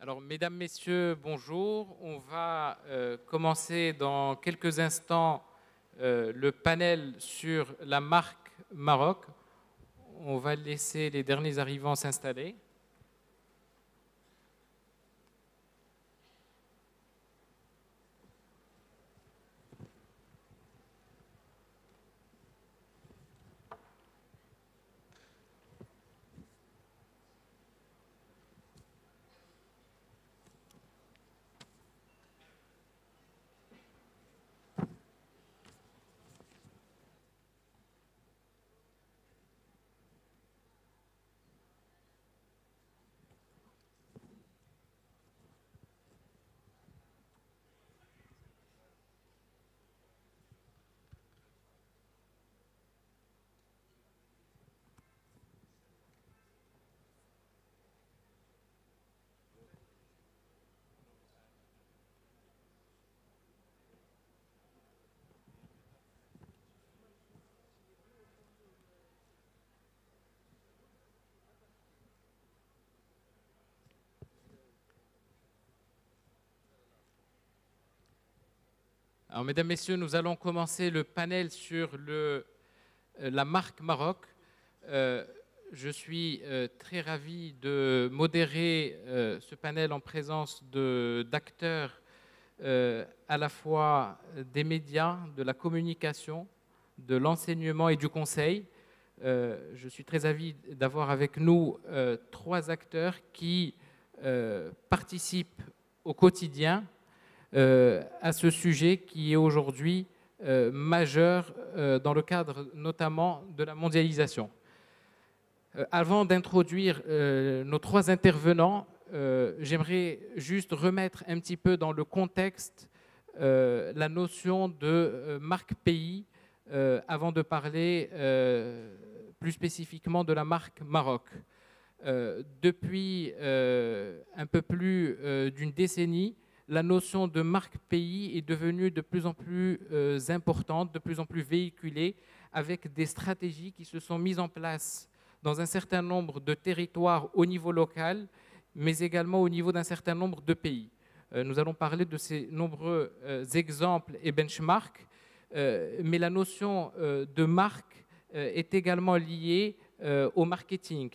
Alors, mesdames, messieurs, bonjour. On va commencer dans quelques instants le panel sur la marque Maroc. On va laisser les derniers arrivants s'installer. Alors, mesdames, messieurs, nous allons commencer le panel sur la marque Maroc. Je suis très ravi de modérer ce panel en présence d'acteurs à la fois des médias, de la communication, de l'enseignement et du conseil. Je suis très ravi d'avoir avec nous trois acteurs qui participent au quotidien à ce sujet qui est aujourd'hui majeur dans le cadre notamment de la mondialisation. Avant d'introduire nos trois intervenants, j'aimerais juste remettre un petit peu dans le contexte la notion de marque pays avant de parler plus spécifiquement de la marque Maroc. Depuis un peu plus d'une décennie, la notion de marque pays est devenue de plus en plus importante, de plus en plus véhiculée, avec des stratégies qui se sont mises en place dans un certain nombre de territoires au niveau local, mais également au niveau d'un certain nombre de pays. Nous allons parler de ces nombreux exemples et benchmarks, mais la notion de marque est également liée au marketing.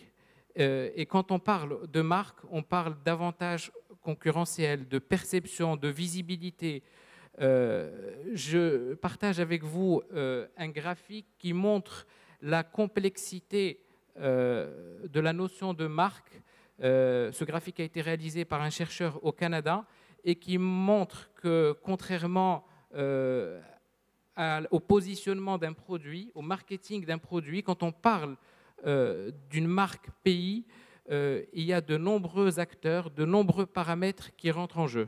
Et quand on parle de marque, on parle davantage concurrentiel, de perception, de visibilité. Je partage avec vous un graphique qui montre la complexité de la notion de marque. Ce graphique a été réalisé par un chercheur au Canada et qui montre que contrairement au positionnement d'un produit, au marketing d'un produit, quand on parle d'une marque pays, il y a de nombreux acteurs, de nombreux paramètres qui rentrent en jeu.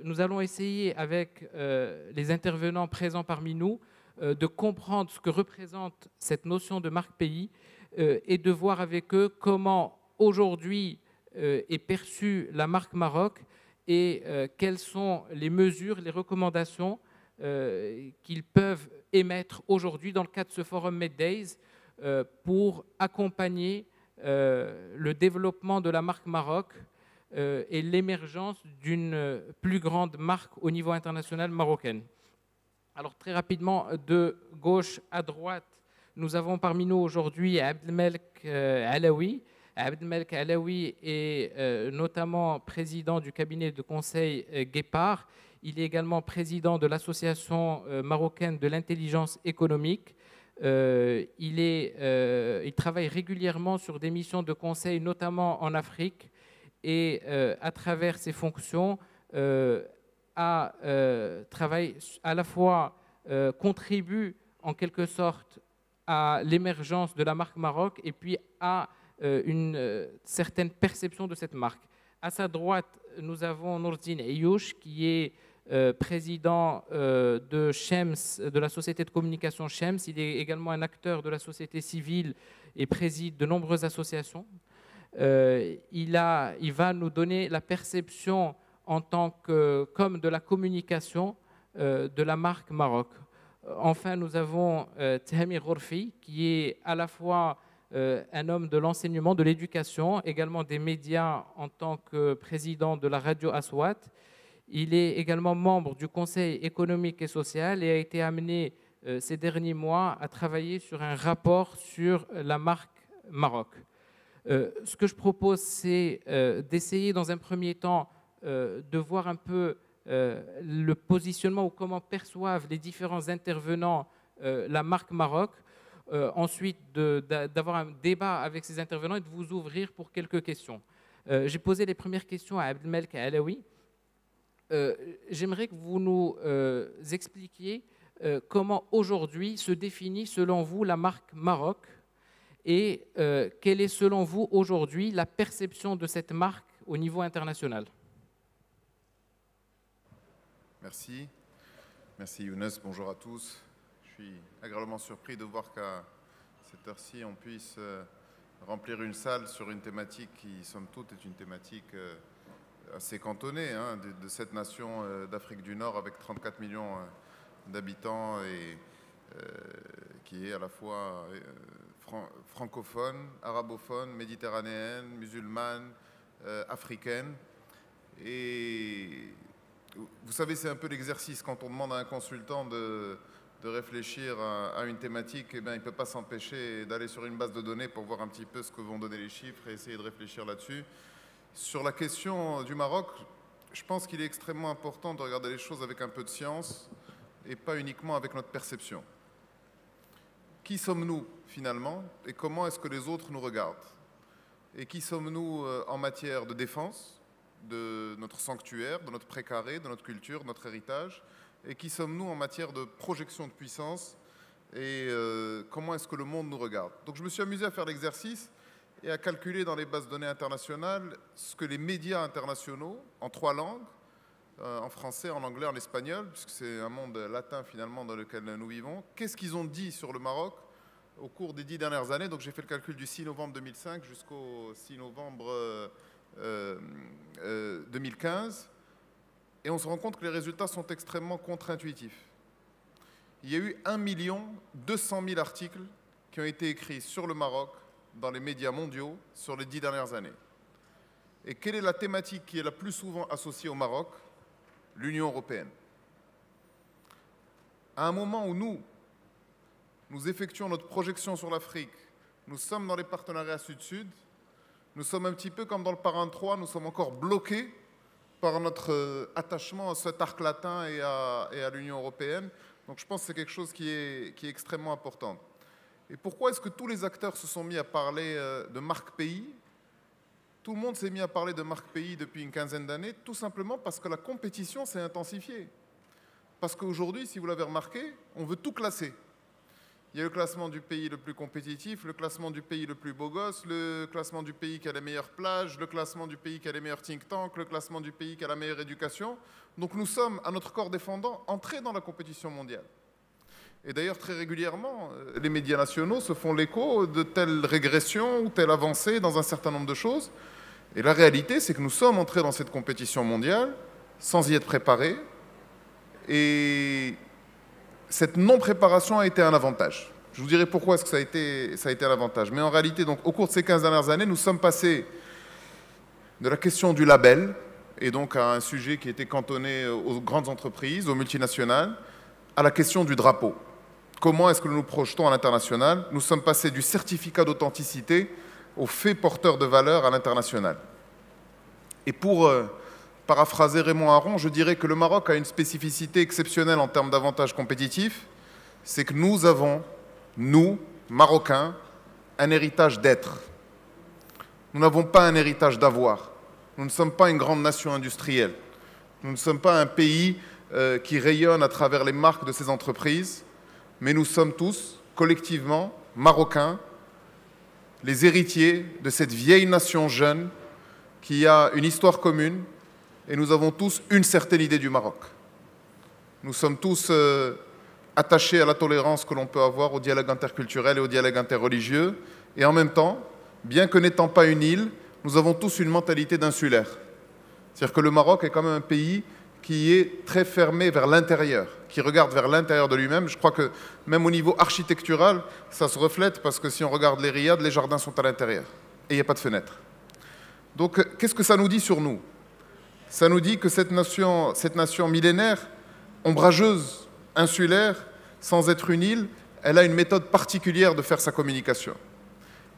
Nous allons essayer avec les intervenants présents parmi nous de comprendre ce que représente cette notion de marque pays et de voir avec eux comment aujourd'hui est perçue la marque Maroc et quelles sont les mesures, les recommandations qu'ils peuvent émettre aujourd'hui dans le cadre de ce forum MedDays pour accompagner le développement de la marque Maroc et l'émergence d'une plus grande marque au niveau international marocaine. Alors très rapidement, de gauche à droite, nous avons parmi nous aujourd'hui Abdelmelek Alaoui. Abdelmelek Alaoui est notamment président du cabinet de conseil Guépard. Il est également président de l'association marocaine de l'intelligence économique. Il travaille régulièrement sur des missions de conseil, notamment en Afrique, et à travers ses fonctions, travaille à la fois, contribue en quelque sorte à l'émergence de la marque Maroc et puis à une certaine perception de cette marque. À sa droite, nous avons Nourdine Ayouch, qui est président de Shems, de la société de communication Shems. Il est également un acteur de la société civile et préside de nombreuses associations. Il va nous donner la perception en tant qu'homme de la communication de la marque Maroc. Enfin, nous avons Tahmi Ghorfi, qui est à la fois un homme de l'enseignement, de l'éducation, également des médias en tant que président de la radio Aswat. Il est également membre du Conseil économique et social et a été amené ces derniers mois à travailler sur un rapport sur la marque Maroc. Ce que je propose, c'est d'essayer dans un premier temps de voir un peu le positionnement ou comment perçoivent les différents intervenants la marque Maroc. Ensuite, d'avoir un débat avec ces intervenants et de vous ouvrir pour quelques questions. J'ai posé les premières questions à Abdelmalek Alaoui. J'aimerais que vous nous expliquiez comment aujourd'hui se définit selon vous la marque Maroc et quelle est selon vous aujourd'hui la perception de cette marque au niveau international. Merci. Merci Younes, bonjour à tous. Je suis agréablement surpris de voir qu'à cette heure-ci, on puisse remplir une salle sur une thématique qui, somme toute, est une thématique assez cantonnée, hein, de cette nation d'Afrique du Nord avec 34 millions d'habitants et qui est à la fois francophone, arabophone, méditerranéenne, musulmane, africaine. Et vous savez, c'est un peu l'exercice quand on demande à un consultant de réfléchir à une thématique, eh bien, il ne peut pas s'empêcher d'aller sur une base de données pour voir un petit peu ce que vont donner les chiffres et essayer de réfléchir là-dessus. Sur la question du Maroc, je pense qu'il est extrêmement important de regarder les choses avec un peu de science et pas uniquement avec notre perception. Qui sommes-nous finalement et comment est-ce que les autres nous regardent? Et qui sommes-nous en matière de défense de notre sanctuaire, de notre précaré, de notre culture, de notre héritage? Et qui sommes-nous en matière de projection de puissance et comment est-ce que le monde nous regarde? Donc je me suis amusé à faire l'exercice et à calculer dans les bases de données internationales ce que les médias internationaux, en 3 langues, en français, en anglais, en espagnol, puisque c'est un monde latin finalement dans lequel nous vivons, qu'est-ce qu'ils ont dit sur le Maroc au cours des 10 dernières années? Donc j'ai fait le calcul du 6 novembre 2005 jusqu'au 6 novembre 2015, et on se rend compte que les résultats sont extrêmement contre-intuitifs. Il y a eu 1 200 000 articles qui ont été écrits sur le Maroc dans les médias mondiaux sur les 10 dernières années. Et quelle est la thématique qui est la plus souvent associée au Maroc? L'Union européenne. À un moment où nous effectuons notre projection sur l'Afrique, nous sommes dans les partenariats sud-sud, nous sommes un petit peu comme dans le Parrain 3, nous sommes encore bloqués par notre attachement à cet arc latin et à l'Union européenne. Donc je pense que c'est quelque chose qui est extrêmement important. Et pourquoi est-ce que tous les acteurs se sont mis à parler de marque pays? Tout le monde s'est mis à parler de marque pays depuis une quinzaine d'années, tout simplement parce que la compétition s'est intensifiée. Parce qu'aujourd'hui, si vous l'avez remarqué, on veut tout classer. Il y a le classement du pays le plus compétitif, le classement du pays le plus beau gosse, le classement du pays qui a les meilleures plages, le classement du pays qui a les meilleurs think tanks, le classement du pays qui a la meilleure éducation. Donc nous sommes, à notre corps défendant, entrés dans la compétition mondiale. Et d'ailleurs, très régulièrement, les médias nationaux se font l'écho de telle régression ou telle avancée dans un certain nombre de choses. Et la réalité, c'est que nous sommes entrés dans cette compétition mondiale sans y être préparés. Et cette non-préparation a été un avantage. Je vous dirai pourquoi est-ce que ça a été un avantage. Mais en réalité, donc, au cours de ces 15 dernières années, nous sommes passés de la question du label, et donc à un sujet qui était cantonné aux grandes entreprises, aux multinationales, à la question du drapeau. Comment est-ce que nous nous projetons à l'international? Nous sommes passés du certificat d'authenticité au fait porteur de valeur à l'international. Et pour paraphraser Raymond Aron, je dirais que le Maroc a une spécificité exceptionnelle en termes d'avantages compétitifs, c'est que nous avons, nous, Marocains, un héritage d'être. Nous n'avons pas un héritage d'avoir. Nous ne sommes pas une grande nation industrielle. Nous ne sommes pas un pays qui rayonne à travers les marques de ses entreprises, mais nous sommes tous, collectivement, Marocains, les héritiers de cette vieille nation jeune qui a une histoire commune, et nous avons tous une certaine idée du Maroc. Nous sommes tous attachés à la tolérance que l'on peut avoir au dialogue interculturel et au dialogue interreligieux. Et en même temps, bien que n'étant pas une île, nous avons tous une mentalité d'insulaire. C'est-à-dire que le Maroc est quand même un pays qui est très fermé vers l'intérieur, qui regarde vers l'intérieur de lui-même. Je crois que même au niveau architectural, ça se reflète parce que si on regarde les riads, les jardins sont à l'intérieur et il n'y a pas de fenêtres. Donc, qu'est-ce que ça nous dit sur nous? Ça nous dit que cette nation millénaire, ombrageuse, insulaire, sans être une île, elle a une méthode particulière de faire sa communication.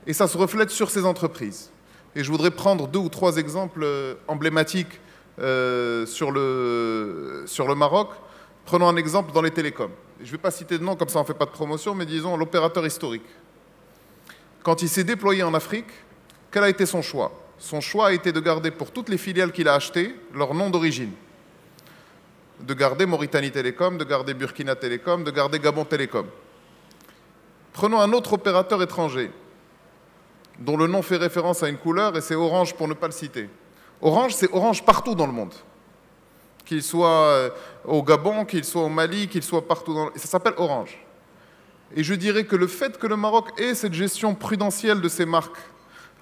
Et ça se reflète sur ses entreprises. Et je voudrais prendre 2 ou 3 exemples emblématiques sur le Maroc. Prenons un exemple dans les télécoms. Je ne vais pas citer de nom, comme ça on ne fait pas de promotion, mais disons l'opérateur historique. Quand il s'est déployé en Afrique, quel a été son choix? Son choix a été de garder pour toutes les filiales qu'il a achetées leur nom d'origine. De garder Mauritanie Télécom, de garder Burkina Télécom, de garder Gabon Télécom. Prenons un autre opérateur étranger, dont le nom fait référence à une couleur, et c'est Orange pour ne pas le citer. Orange, c'est Orange partout dans le monde. Qu'il soit au Gabon, qu'il soit au Mali, qu'il soit partout dans le monde. Ça s'appelle Orange. Et je dirais que le fait que le Maroc ait cette gestion prudentielle de ses marques,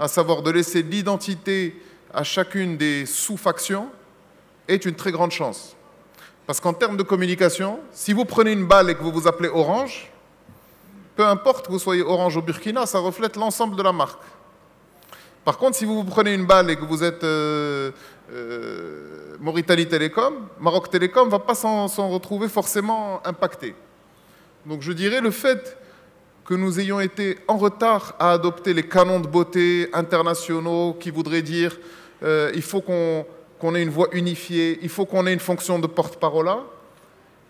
à savoir de laisser l'identité à chacune des sous-factions, est une très grande chance. Parce qu'en termes de communication, si vous prenez une balle et que vous vous appelez Orange, peu importe que vous soyez Orange au Burkina, ça reflète l'ensemble de la marque. Par contre, si vous prenez une balle et que vous êtes Mauritanie Télécom, Maroc Télécom ne va pas s'en retrouver forcément impacté. Donc je dirais le fait que nous ayons été en retard à adopter les canons de beauté internationaux qui voudraient dire il faut qu'on ait une voix unifiée, il faut qu'on ait une fonction de porte-parole.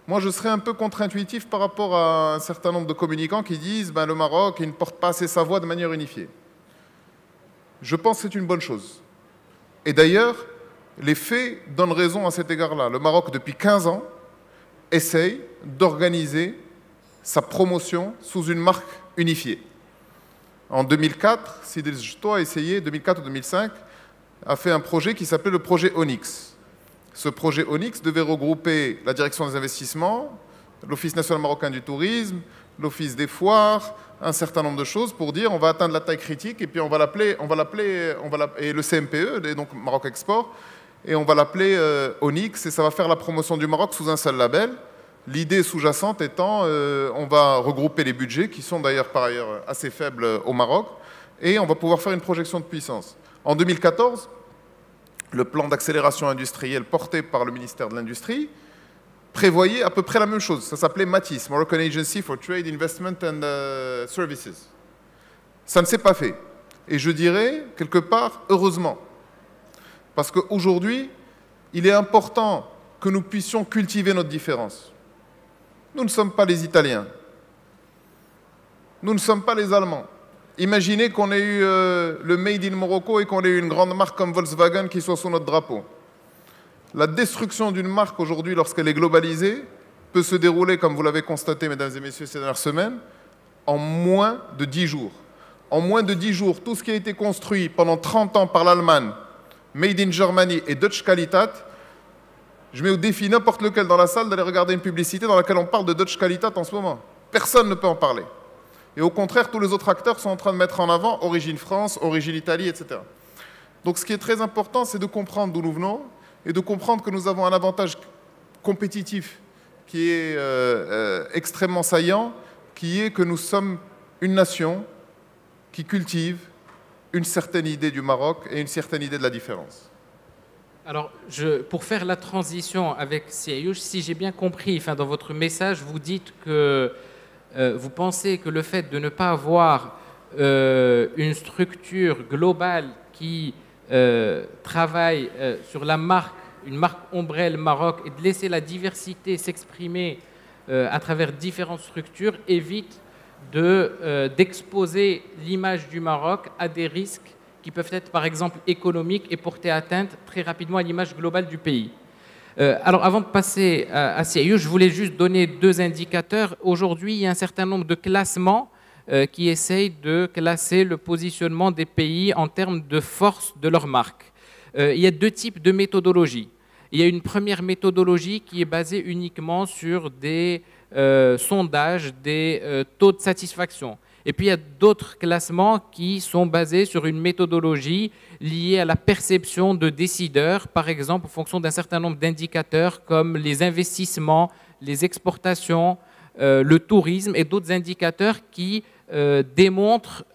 Moi, je serais un peu contre-intuitif par rapport à un certain nombre de communicants qui disent le Maroc, il ne porte pas assez sa voix de manière unifiée. Je pense que c'est une bonne chose. Et d'ailleurs, les faits donnent raison à cet égard-là. Le Maroc, depuis 15 ans, essaye d'organiser sa promotion sous une marque unifiée. En 2004, Sidil Jto a essayé, 2004 ou 2005, a fait un projet qui s'appelait le projet Onyx. Ce projet Onyx devait regrouper la direction des investissements, l'Office national marocain du tourisme, l'Office des foires, un certain nombre de choses pour dire on va atteindre la taille critique et puis on va l'appeler, et le CMPE, et donc Maroc Export, et on va l'appeler Onyx et ça va faire la promotion du Maroc sous un seul label. L'idée sous-jacente étant on va regrouper les budgets qui sont d'ailleurs par ailleurs assez faibles au Maroc et on va pouvoir faire une projection de puissance. En 2014, le plan d'accélération industrielle porté par le ministère de l'Industrie prévoyait à peu près la même chose. Ça s'appelait MATIS, Moroccan Agency for Trade, Investment and Services. Ça ne s'est pas fait. Et je dirais, quelque part, heureusement. Parce qu'aujourd'hui, il est important que nous puissions cultiver notre différence. Nous ne sommes pas les Italiens. Nous ne sommes pas les Allemands. Imaginez qu'on ait eu le Made in Morocco et qu'on ait eu une grande marque comme Volkswagen qui soit sous notre drapeau. La destruction d'une marque aujourd'hui, lorsqu'elle est globalisée, peut se dérouler, comme vous l'avez constaté, mesdames et messieurs, ces dernières semaines, en moins de 10 jours. En moins de 10 jours, tout ce qui a été construit pendant 30 ans par l'Allemagne, Made in Germany et Deutsche Qualität, je mets au défi n'importe lequel dans la salle d'aller regarder une publicité dans laquelle on parle de Deutsche Qualität en ce moment. Personne ne peut en parler. Et au contraire, tous les autres acteurs sont en train de mettre en avant Origine France, Origine Italie, etc. Donc ce qui est très important, c'est de comprendre d'où nous venons et de comprendre que nous avons un avantage compétitif qui est extrêmement saillant, qui est que nous sommes une nation qui cultive une certaine idée du Maroc et une certaine idée de la différence. Alors, pour faire la transition avec Siayouch, si j'ai bien compris, dans votre message, vous dites que vous pensez que le fait de ne pas avoir une structure globale qui travaille sur la marque, une marque ombrelle Maroc, et de laisser la diversité s'exprimer à travers différentes structures, évite d'exposer l'image du Maroc à des risques qui peuvent être par exemple économiques et porter atteinte très rapidement à l'image globale du pays. Alors avant de passer à Siayouch, je voulais juste donner 2 indicateurs. Aujourd'hui, il y a un certain nombre de classements qui essayent de classer le positionnement des pays en termes de force de leur marque. Il y a 2 types de méthodologies. Il y a une première méthodologie qui est basée uniquement sur des sondages, des taux de satisfaction. Et puis il y a d'autres classements qui sont basés sur une méthodologie liée à la perception de décideurs, par exemple en fonction d'un certain nombre d'indicateurs comme les investissements, les exportations, le tourisme et d'autres indicateurs qui démontrent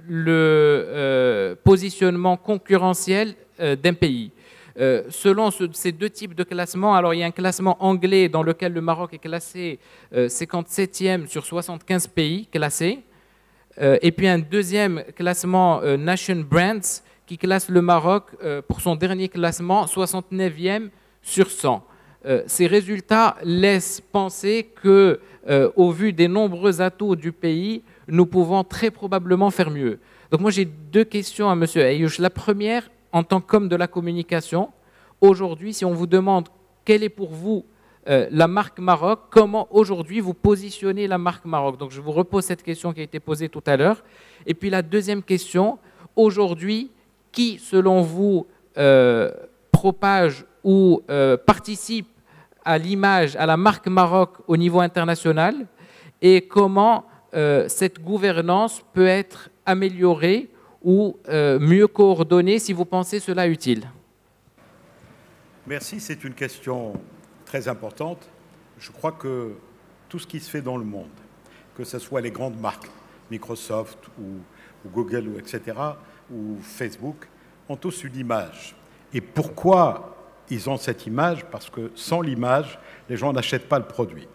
le positionnement concurrentiel d'un pays. Selon ces deux types de classements, alors il y a un classement anglais dans lequel le Maroc est classé 57e sur 75 pays classés, et puis un deuxième classement Nation Brands qui classe le Maroc pour son dernier classement 69e sur 100. Ces résultats laissent penser que, au vu des nombreux atouts du pays, nous pouvons très probablement faire mieux. Donc moi j'ai deux questions à M. Ayouch. La première, en tant qu'homme de la communication, aujourd'hui, si on vous demande quelle est pour vous la marque Maroc, comment aujourd'hui vous positionnez la marque Maroc? Donc je vous repose cette question qui a été posée tout à l'heure. Et puis la deuxième question, aujourd'hui, qui selon vous propage ou participe à l'image, à la marque Maroc au niveau international, et comment cette gouvernance peut être améliorée ou mieux coordonnée si vous pensez cela utile? Merci, c'est une question très importante. Je crois que tout ce qui se fait dans le monde, que ce soit les grandes marques, Microsoft ou Google, ou etc., ou Facebook, ont tous une image. Et pourquoi ils ont cette image? Parce que sans l'image, les gens n'achètent pas le produit.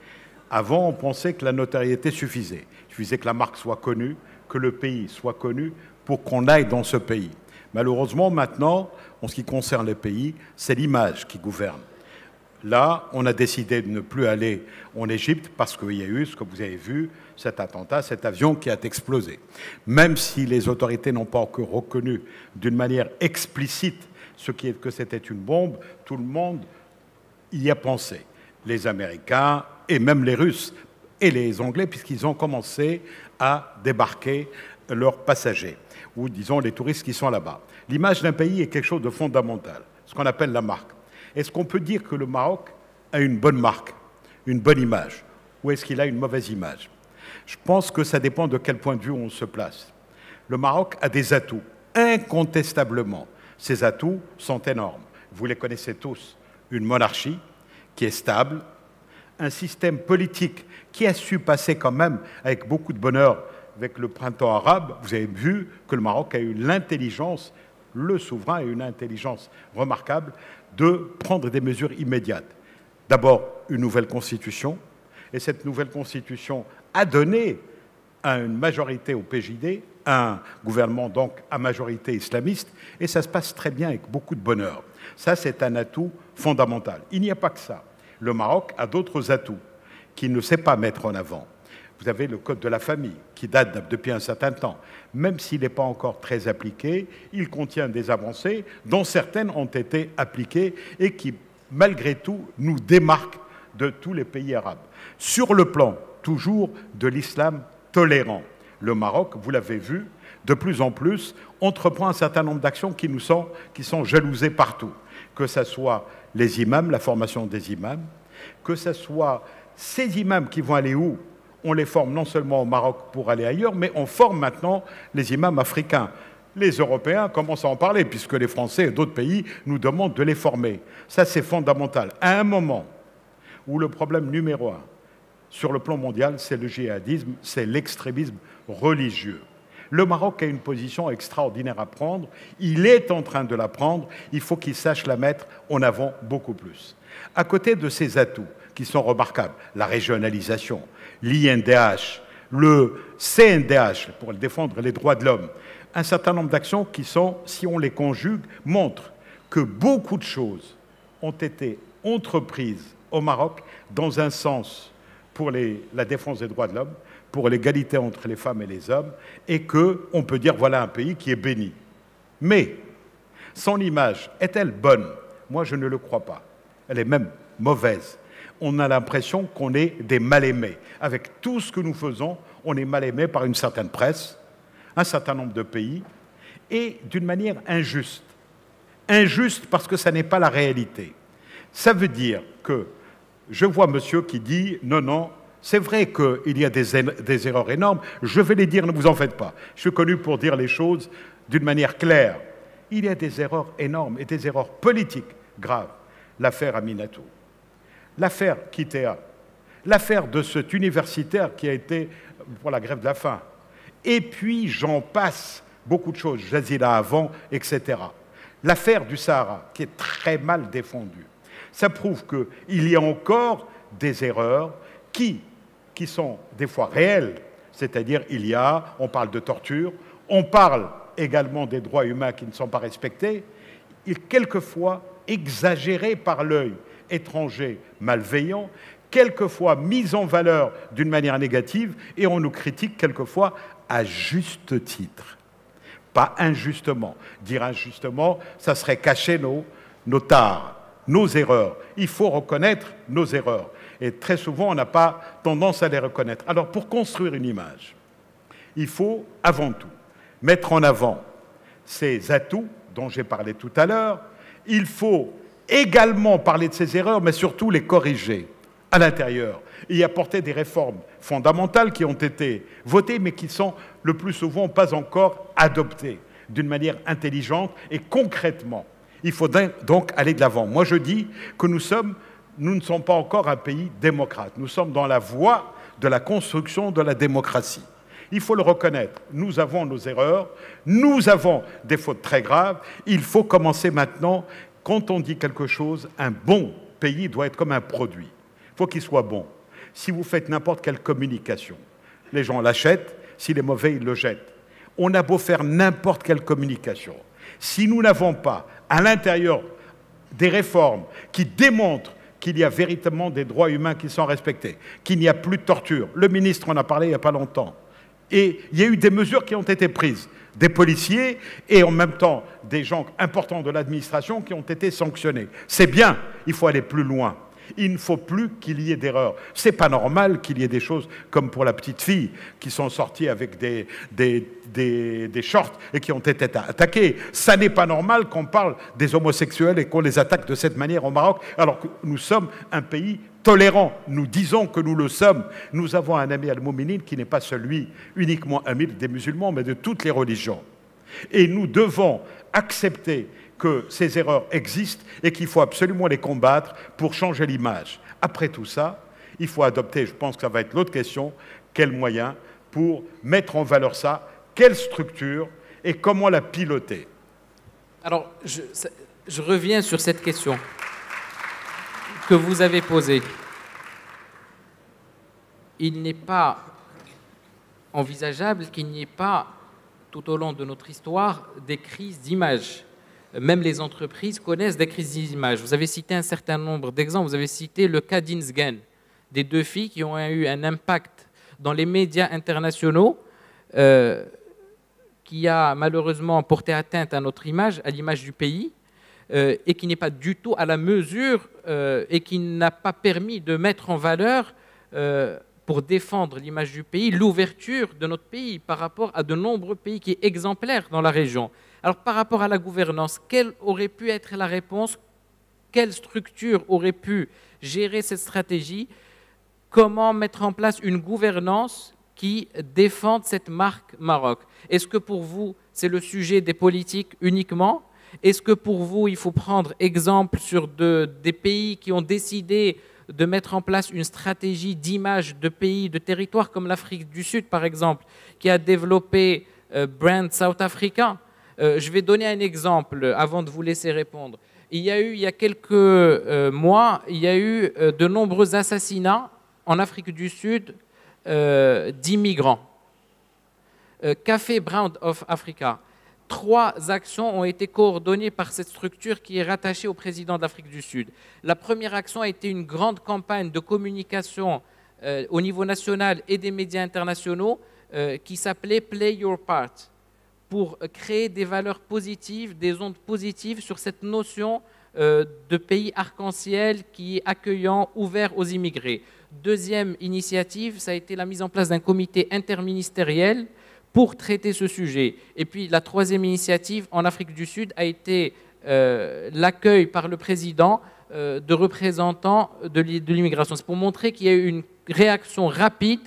Avant, on pensait que la notoriété suffisait. Il suffisait que la marque soit connue, que le pays soit connu pour qu'on aille dans ce pays. Malheureusement, maintenant, en ce qui concerne les pays, c'est l'image qui gouverne. Là, on a décidé de ne plus aller en Égypte parce qu'il y a eu, ce que vous avez vu, cet attentat, cet avion qui a explosé. Même si les autorités n'ont pas encore reconnu d'une manière explicite que c'était une bombe, tout le monde y a pensé. Les Américains et même les Russes et les Anglais, puisqu'ils ont commencé à débarquer leurs passagers, ou disons les touristes qui sont là-bas. L'image d'un pays est quelque chose de fondamental, ce qu'on appelle la marque. Est-ce qu'on peut dire que le Maroc a une bonne marque, une bonne image, ou est-ce qu'il a une mauvaise image? Je pense que ça dépend de quel point de vue on se place. Le Maroc a des atouts, incontestablement. Ces atouts sont énormes. Vous les connaissez tous. Une monarchie qui est stable, un système politique qui a su passer quand même avec beaucoup de bonheur avec le printemps arabe. Vous avez vu que le Maroc a eu l'intelligence, le souverain a eu une intelligence remarquable de prendre des mesures immédiates. D'abord, une nouvelle constitution, et cette nouvelle constitution a donné à une majorité au PJD, un gouvernement donc à majorité islamiste, et ça se passe très bien avec beaucoup de bonheur. Ça, c'est un atout fondamental. Il n'y a pas que ça. Le Maroc a d'autres atouts qu'il ne sait pas mettre en avant. Vous avez le code de la famille, qui date depuis un certain temps. Même s'il n'est pas encore très appliqué, il contient des avancées dont certaines ont été appliquées et qui, malgré tout, nous démarquent de tous les pays arabes. Sur le plan, toujours, de l'islam tolérant, le Maroc, vous l'avez vu, de plus en plus, entreprend un certain nombre d'actions qui sont jalousées partout. Que ce soit les imams, la formation des imams, que ce soit ces imams qui vont aller où? On les forme non seulement au Maroc pour aller ailleurs, mais on forme maintenant les imams africains. Les Européens commencent à en parler, puisque les Français et d'autres pays nous demandent de les former. Ça, c'est fondamental. À un moment où le problème numéro un, sur le plan mondial, c'est le djihadisme, c'est l'extrémisme religieux. Le Maroc a une position extraordinaire à prendre. Il est en train de la prendre. Il faut qu'il sache la mettre en avant beaucoup plus. À côté de ces atouts qui sont remarquables, la régionalisation, l'INDH, le CNDH pour défendre les droits de l'homme, un certain nombre d'actions qui sont, si on les conjugue, montrent que beaucoup de choses ont été entreprises au Maroc dans un sens pour la défense des droits de l'homme, pour l'égalité entre les femmes et les hommes, et qu'on peut dire voilà un pays qui est béni. Mais son image est-elle bonne? Moi, je ne le crois pas. Elle est même mauvaise. On a l'impression qu'on est des mal-aimés. Avec tout ce que nous faisons, on est mal-aimés par une certaine presse, un certain nombre de pays, et d'une manière injuste. Injuste parce que ça n'est pas la réalité. Ça veut dire que je vois monsieur qui dit « Non, non, c'est vrai qu'il y a des erreurs énormes, je vais les dire, ne vous en faites pas. Je suis connu pour dire les choses d'une manière claire. Il y a des erreurs énormes et des erreurs politiques graves. L'affaire Aminatou, l'affaire Kitea, l'affaire de cet universitaire qui a été pour la grève de la faim. Et puis, j'en passe, beaucoup de choses, Jazila avant, etc. L'affaire du Sahara, qui est très mal défendue. Ça prouve qu'il y a encore des erreurs qui sont des fois réelles, c'est-à-dire on parle de torture, on parle également des droits humains qui ne sont pas respectés, et quelquefois exagérés par l'œil étranger malveillant, quelquefois mis en valeur d'une manière négative, et on nous critique quelquefois à juste titre. Pas injustement. Dire injustement, ça serait cacher nos tares, nos erreurs. Il faut reconnaître nos erreurs. Et très souvent, on n'a pas tendance à les reconnaître. Alors, pour construire une image, il faut, avant tout, mettre en avant ces atouts dont j'ai parlé tout à l'heure. Il faut également parler de ces erreurs, mais surtout les corriger à l'intérieur et apporter des réformes fondamentales qui ont été votées, mais qui sont le plus souvent pas encore adoptées d'une manière intelligente et concrètement. Il faut donc aller de l'avant. Moi, je dis que nous ne sommes pas encore un pays démocrate. Nous sommes dans la voie de la construction de la démocratie. Il faut le reconnaître. Nous avons nos erreurs, nous avons des fautes très graves. Il faut commencer maintenant. Quand on dit quelque chose, un bon pays doit être comme un produit. Il faut qu'il soit bon. Si vous faites n'importe quelle communication, les gens l'achètent, s'il est mauvais, ils le jettent. On a beau faire n'importe quelle communication. Si nous n'avons pas à l'intérieur des réformes qui démontrent qu'il y a véritablement des droits humains qui sont respectés, qu'il n'y a plus de torture. Le ministre en a parlé il n'y a pas longtemps. Et il y a eu des mesures qui ont été prises. Des policiers et en même temps des gens importants de l'administration qui ont été sanctionnés. C'est bien, il faut aller plus loin. Il ne faut plus qu'il y ait d'erreurs. Ce n'est pas normal qu'il y ait des choses comme pour la petite fille qui sont sorties avec des shorts et qui ont été attaquées. Ça n'est pas normal qu'on parle des homosexuels et qu'on les attaque de cette manière au Maroc, alors que nous sommes un pays tolérant. Nous disons que nous le sommes. Nous avons un Amir al-Mouminin qui n'est pas celui uniquement Amir des musulmans, mais de toutes les religions. Et nous devons accepter que ces erreurs existent et qu'il faut absolument les combattre pour changer l'image. Après tout ça, il faut adopter, je pense que ça va être l'autre question, quels moyens pour mettre en valeur ça, quelle structure et comment la piloter. Alors, je reviens sur cette question que vous avez posée. Il n'est pas envisageable qu'il n'y ait pas, tout au long de notre histoire, des crises d'image. Même les entreprises connaissent des crises d'image. Vous avez cité un certain nombre d'exemples. Vous avez cité le cas d'Inzgan, des deux filles qui ont eu un impact dans les médias internationaux qui a malheureusement porté atteinte à notre image, à l'image du pays, et qui n'est pas du tout à la mesure et qui n'a pas permis de mettre en valeur, pour défendre l'image du pays, l'ouverture de notre pays par rapport à de nombreux pays qui est exemplaire dans la région. Alors, par rapport à la gouvernance, quelle aurait pu être la réponse? Quelle structure aurait pu gérer cette stratégie? Comment mettre en place une gouvernance qui défende cette marque Maroc? Est-ce que pour vous, c'est le sujet des politiques uniquement? Est-ce que pour vous, il faut prendre exemple sur des pays qui ont décidé de mettre en place une stratégie d'image de pays, de territoires comme l'Afrique du Sud, par exemple, qui a développé Brand South Africa? Je vais donner un exemple avant de vous laisser répondre. Il y a quelques mois, il y a eu de nombreux assassinats en Afrique du Sud d'immigrants. Café Brand of Africa. 3 actions ont été coordonnées par cette structure qui est rattachée au président de l'Afrique du Sud. La première action a été une grande campagne de communication au niveau national et des médias internationaux qui s'appelait Play Your Part, pour créer des valeurs positives, des ondes positives sur cette notion de pays arc-en-ciel qui est accueillant, ouvert aux immigrés. Deuxième initiative, ça a été la mise en place d'un comité interministériel pour traiter ce sujet. Et puis la troisième initiative en Afrique du Sud a été l'accueil par le président de représentants de l'immigration. C'est pour montrer qu'il y a eu une réaction rapide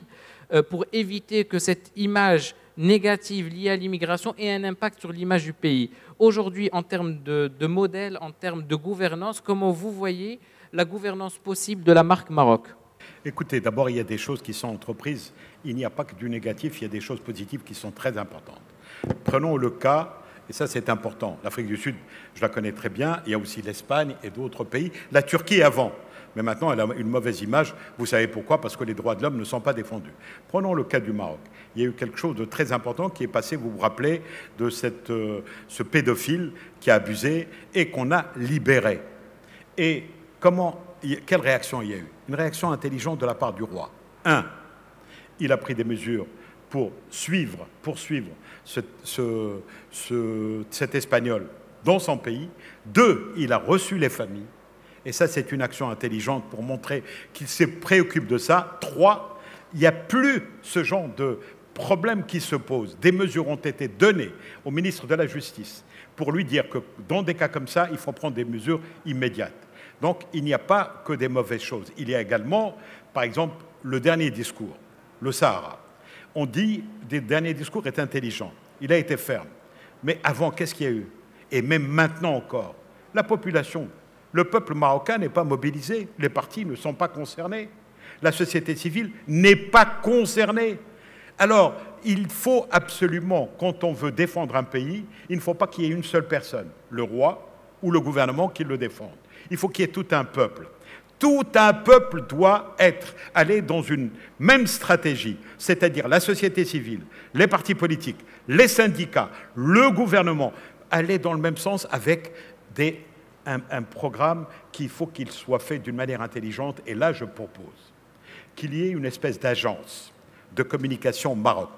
pour éviter que cette image négative liée à l'immigration ait un impact sur l'image du pays. Aujourd'hui, en termes de modèle, en termes de gouvernance, comment vous voyez la gouvernance possible de la marque Maroc? Écoutez, d'abord, il y a des choses qui sont entreprises. Il n'y a pas que du négatif, il y a des choses positives qui sont très importantes. Prenons le cas, et ça c'est important, l'Afrique du Sud, je la connais très bien, il y a aussi l'Espagne et d'autres pays. La Turquie avant, mais maintenant elle a une mauvaise image. Vous savez pourquoi? Parce que les droits de l'homme ne sont pas défendus. Prenons le cas du Maroc. Il y a eu quelque chose de très important qui est passé, vous vous rappelez, de ce pédophile qui a abusé et qu'on a libéré. Et quelle réaction il y a eu? Une réaction intelligente de la part du roi. Un, il a pris des mesures pour poursuivre cet Espagnol dans son pays. Deux, il a reçu les familles. Et ça, c'est une action intelligente pour montrer qu'il se préoccupe de ça. Trois, il n'y a plus ce genre de problème qui se pose. Des mesures ont été données au ministre de la Justice pour lui dire que dans des cas comme ça, il faut prendre des mesures immédiates. Donc, il n'y a pas que des mauvaises choses. Il y a également, par exemple, le dernier discours, le Sahara. On dit que le dernier discours est intelligent. Il a été ferme. Mais avant, qu'est-ce qu'il y a eu? Et même maintenant encore, la population, le peuple marocain n'est pas mobilisé. Les partis ne sont pas concernés. La société civile n'est pas concernée. Alors, il faut absolument, quand on veut défendre un pays, il ne faut pas qu'il y ait une seule personne, le roi ou le gouvernement, qui le défende. Il faut qu'il y ait tout un peuple. Tout un peuple doit aller dans une même stratégie, c'est-à-dire la société civile, les partis politiques, les syndicats, le gouvernement, aller dans le même sens avec un programme qu'il faut qu'il soit fait d'une manière intelligente. Et là, je propose qu'il y ait une espèce d'agence de communication au Maroc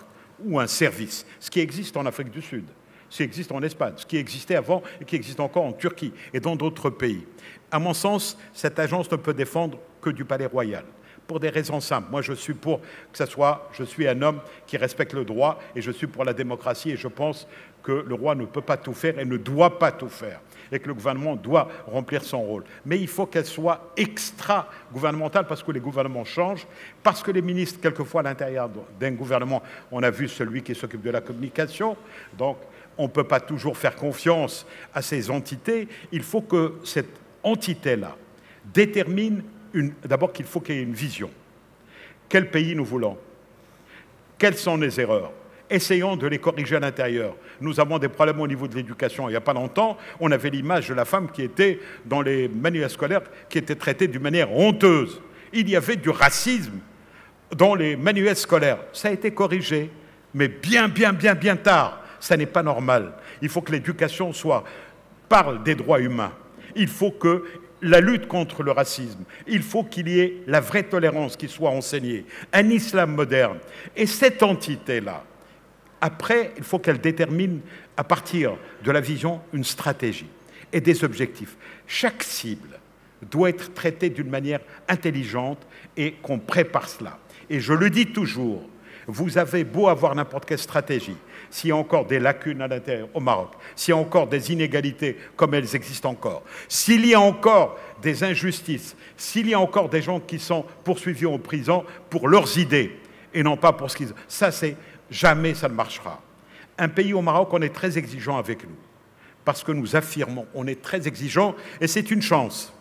ou un service, ce qui existe en Afrique du Sud, ce qui existe en Espagne, ce qui existait avant et qui existe encore en Turquie et dans d'autres pays. À mon sens, cette agence ne peut défendre que du Palais Royal, pour des raisons simples. Moi, je suis pour je suis un homme qui respecte le droit et je suis pour la démocratie et je pense que le roi ne peut pas tout faire et ne doit pas tout faire et que le gouvernement doit remplir son rôle. Mais il faut qu'elle soit extra-gouvernementale parce que les gouvernements changent, parce que les ministres, quelquefois à l'intérieur d'un gouvernement, on a vu celui qui s'occupe de la communication, donc on ne peut pas toujours faire confiance à ces entités. Il faut que cette entité-là détermine d'abord qu'il faut qu'il y ait une vision. Quel pays nous voulons? Quelles sont les erreurs? Essayons de les corriger à l'intérieur. Nous avons des problèmes au niveau de l'éducation. Il n'y a pas longtemps, on avait l'image de la femme qui était dans les manuels scolaires, qui était traitée d'une manière honteuse. Il y avait du racisme dans les manuels scolaires. Ça a été corrigé, mais bien tard. Ça n'est pas normal. Il faut que l'éducation parle des droits humains. Il faut que la lutte contre le racisme, il faut qu'il y ait la vraie tolérance qui soit enseignée, un islam moderne. Et cette entité-là, après, il faut qu'elle détermine, à partir de la vision, une stratégie et des objectifs. Chaque cible doit être traitée d'une manière intelligente et qu'on prépare cela. Et je le dis toujours, vous avez beau avoir n'importe quelle stratégie, s'il y a encore des lacunes à l'intérieur au Maroc, s'il y a encore des inégalités comme elles existent encore, s'il y a encore des injustices, s'il y a encore des gens qui sont poursuivis en prison pour leurs idées et non pas pour ce qu'ils ont, jamais ça ne marchera. Un pays au Maroc, on est très exigeant avec nous parce que nous affirmons, on est très exigeant et c'est une chance.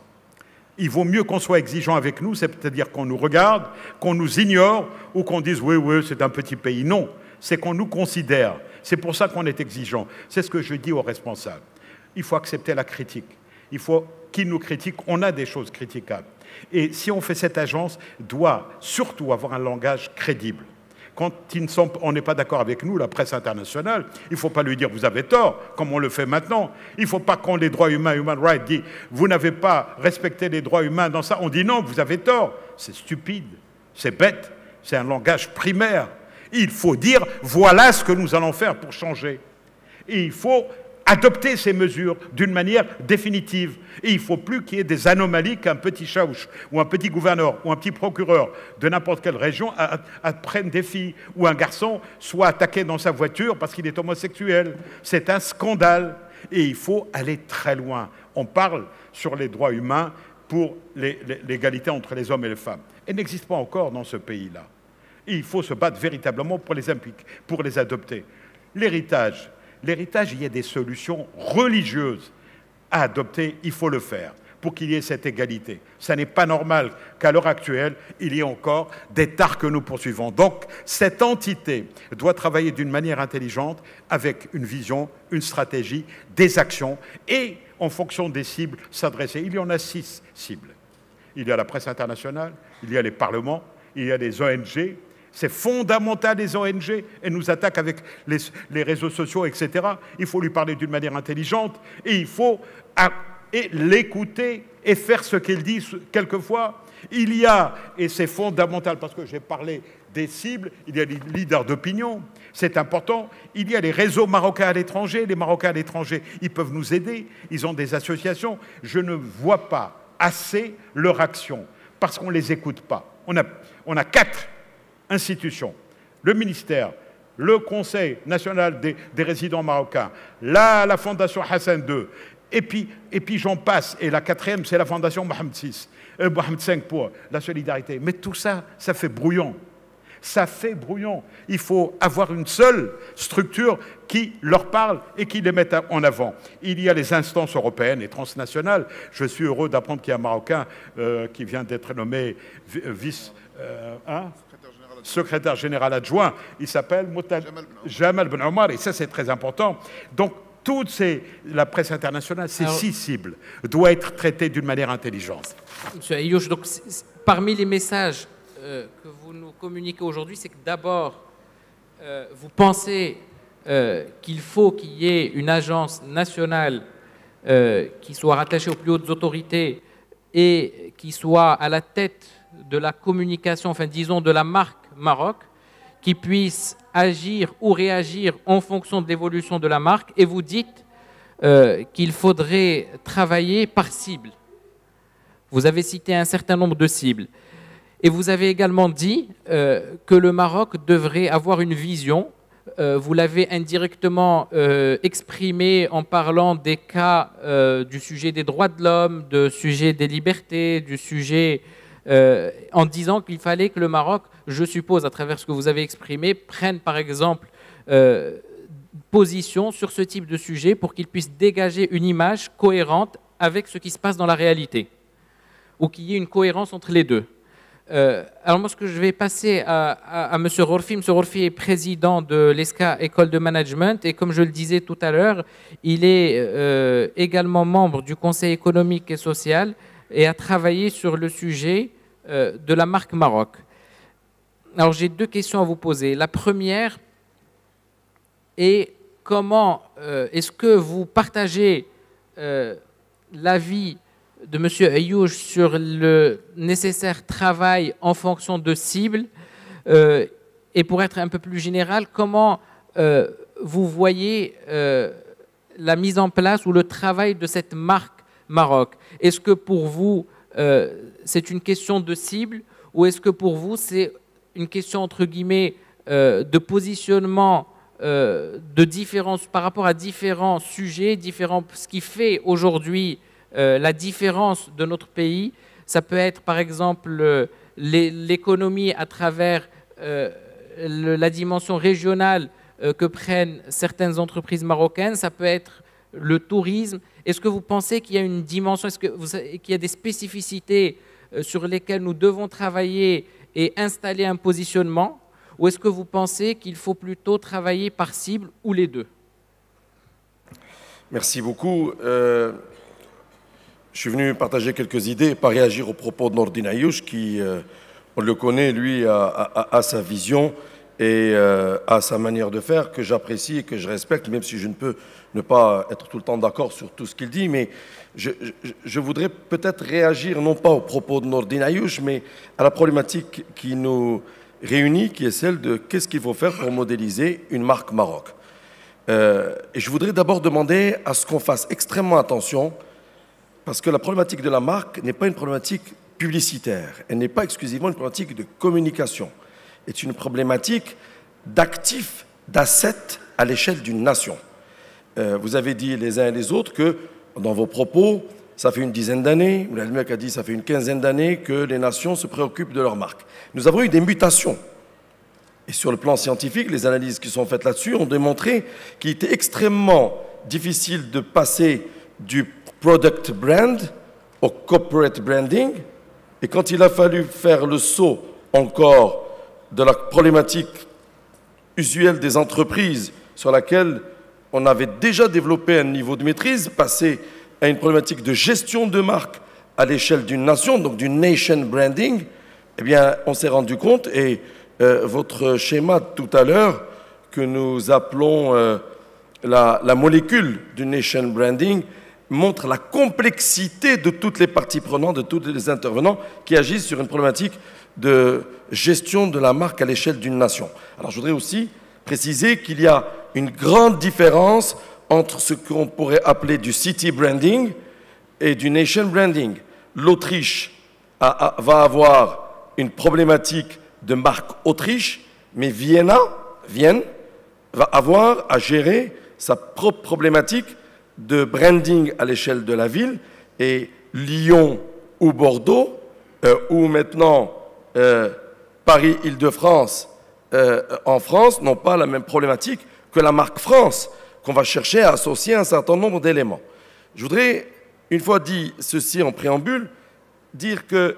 Il vaut mieux qu'on soit exigeant avec nous, c'est-à-dire qu'on nous regarde, qu'on nous ignore ou qu'on dise « oui, c'est un petit pays ». Non, c'est qu'on nous considère. C'est pour ça qu'on est exigeant. C'est ce que je dis aux responsables. Il faut accepter la critique. Il faut qu'ils nous critiquent. On a des choses critiquables. Et si on fait cette agence, doit surtout avoir un langage crédible. Quand on n'est pas d'accord avec nous, la presse internationale, il ne faut pas lui dire « vous avez tort », comme on le fait maintenant. Il ne faut pas qu'on les droits humains, human rights, dit « vous n'avez pas respecté les droits humains dans ça ». On dit « non, vous avez tort ». C'est stupide, c'est bête, c'est un langage primaire. Il faut dire « voilà ce que nous allons faire pour changer ». Et il faut adopter ces mesures d'une manière définitive. Et il ne faut plus qu'il y ait des anomalies qu'un petit chaouch ou un petit gouverneur ou un petit procureur de n'importe quelle région prenne des filles ou un garçon soit attaqué dans sa voiture parce qu'il est homosexuel. C'est un scandale. Et il faut aller très loin. On parle sur les droits humains pour l'égalité entre les hommes et les femmes. Elle n'existe pas encore dans ce pays-là. Il faut se battre véritablement pour les impliquer, pour les adopter. L'héritage, il y a des solutions religieuses à adopter, il faut le faire pour qu'il y ait cette égalité. Ça n'est pas normal qu'à l'heure actuelle, il y ait encore des tares que nous poursuivons. Donc, cette entité doit travailler d'une manière intelligente avec une vision, une stratégie, des actions et, en fonction des cibles, s'adresser. Il y en a 6 cibles. Il y a la presse internationale, il y a les parlements, il y a les ONG. C'est fondamental, les ONG. Elles nous attaquent avec les réseaux sociaux, etc. Il faut lui parler d'une manière intelligente et il faut l'écouter et faire ce qu'elle dit quelquefois. Il y a, et c'est fondamental parce que j'ai parlé des cibles, il y a les leaders d'opinion, c'est important. Il y a les réseaux marocains à l'étranger. Les Marocains à l'étranger, ils peuvent nous aider. Ils ont des associations. Je ne vois pas assez leur action parce qu'on ne les écoute pas. On a 4 institutions. Le ministère, le Conseil national des résidents marocains, la Fondation Hassan II, et puis j'en passe. Et la 4e, c'est la Fondation Mohamed V pour la solidarité. Mais tout ça, ça fait brouillon. Ça fait brouillon. Il faut avoir une seule structure qui leur parle et qui les mette en avant. Il y a les instances européennes et transnationales. Je suis heureux d'apprendre qu'il y a un Marocain qui vient d'être nommé secrétaire général adjoint. Il s'appelle Jamal Ben Omar, et ça c'est très important. Donc, la presse internationale, ces 6 cibles, doit être traitée d'une manière intelligente. Monsieur Ayouch, donc, parmi les messages que vous nous communiquez aujourd'hui, c'est que d'abord, vous pensez qu'il faut qu'il y ait une agence nationale qui soit rattachée aux plus hautes autorités et qui soit à la tête de la communication, enfin disons de la marque Maroc, qui puisse agir ou réagir en fonction de l'évolution de la marque, et vous dites qu'il faudrait travailler par cible. Vous avez cité un certain nombre de cibles. Et vous avez également dit que le Maroc devrait avoir une vision. Vous l'avez indirectement exprimé en parlant des cas du sujet des droits de l'homme, du sujet des libertés, du sujet en disant qu'il fallait que le Maroc, je suppose, à travers ce que vous avez exprimé, prenne par exemple position sur ce type de sujet pour qu'il puisse dégager une image cohérente avec ce qui se passe dans la réalité, ou qu'il y ait une cohérence entre les deux. Alors moi, ce que je vais passer à M. Ghorfi. M. Ghorfi est président de l'ESCA École de Management, et comme je le disais tout à l'heure, il est également membre du Conseil économique et social et a travaillé sur le sujet de la marque Maroc. Alors j'ai 2 questions à vous poser. La première est comment est-ce que vous partagez l'avis de M. Ayouch sur le nécessaire travail en fonction de cibles, et pour être un peu plus général, comment vous voyez la mise en place ou le travail de cette marque Maroc? Est-ce que pour vous, c'est une question de cible, ou est-ce que pour vous, c'est une question, entre guillemets, de positionnement de différence par rapport à différents sujets, ce qui fait aujourd'hui la différence de notre pays? Ça peut être, par exemple, l'économie à travers la dimension régionale que prennent certaines entreprises marocaines. Ça peut être le tourisme. Est-ce que vous pensez qu'il y a une dimension, qu'il y a des spécificités sur lesquelles nous devons travailler et installer un positionnement, ou est-ce que vous pensez qu'il faut plutôt travailler par cible, ou les deux? Merci beaucoup. Je suis venu partager quelques idées, pas réagir aux propos de Nordine Ayouch, qui, on le connaît, lui, a sa vision et a sa manière de faire, que j'apprécie et que je respecte, même si je ne peux ne pas être tout le temps d'accord sur tout ce qu'il dit. Mais je voudrais peut-être réagir, non pas aux propos de Nordine Ayouch, mais à la problématique qui nous réunit, qui est celle de qu'est-ce qu'il faut faire pour modéliser une marque Maroc. Et je voudrais d'abord demander à ce qu'on fasse extrêmement attention, parce que la problématique de la marque n'est pas une problématique publicitaire, elle n'est pas exclusivement une problématique de communication, c'est une problématique d'actifs, d'assets à l'échelle d'une nation. Vous avez dit les uns et les autres que, dans vos propos, ça fait une dizaine d'années, ou l'Almec a dit ça fait une quinzaine d'années que les nations se préoccupent de leur marque. Nous avons eu des mutations. Et sur le plan scientifique, les analyses qui sont faites là-dessus ont démontré qu'il était extrêmement difficile de passer du product brand au corporate branding. Et quand il a fallu faire le saut encore de la problématique usuelle des entreprises sur laquelle on avait déjà développé un niveau de maîtrise, passer à une problématique de gestion de marque à l'échelle d'une nation, donc du nation branding, eh bien, on s'est rendu compte, et votre schéma de tout à l'heure, que nous appelons la molécule du nation branding, montre la complexité de toutes les parties prenantes, de tous les intervenants qui agissent sur une problématique de gestion de la marque à l'échelle d'une nation. Alors je voudrais aussi préciser qu'il y a une grande différence entre ce qu'on pourrait appeler du city branding et du nation branding. L'Autriche va avoir une problématique de marque Autriche, mais Vienne va avoir à gérer sa propre problématique de branding à l'échelle de la ville, et Lyon ou Bordeaux, ou maintenant Paris-Île-de-France en France, n'ont pas la même problématique que la marque France, qu'on va chercher à associer un certain nombre d'éléments. Je voudrais, une fois dit ceci en préambule, dire que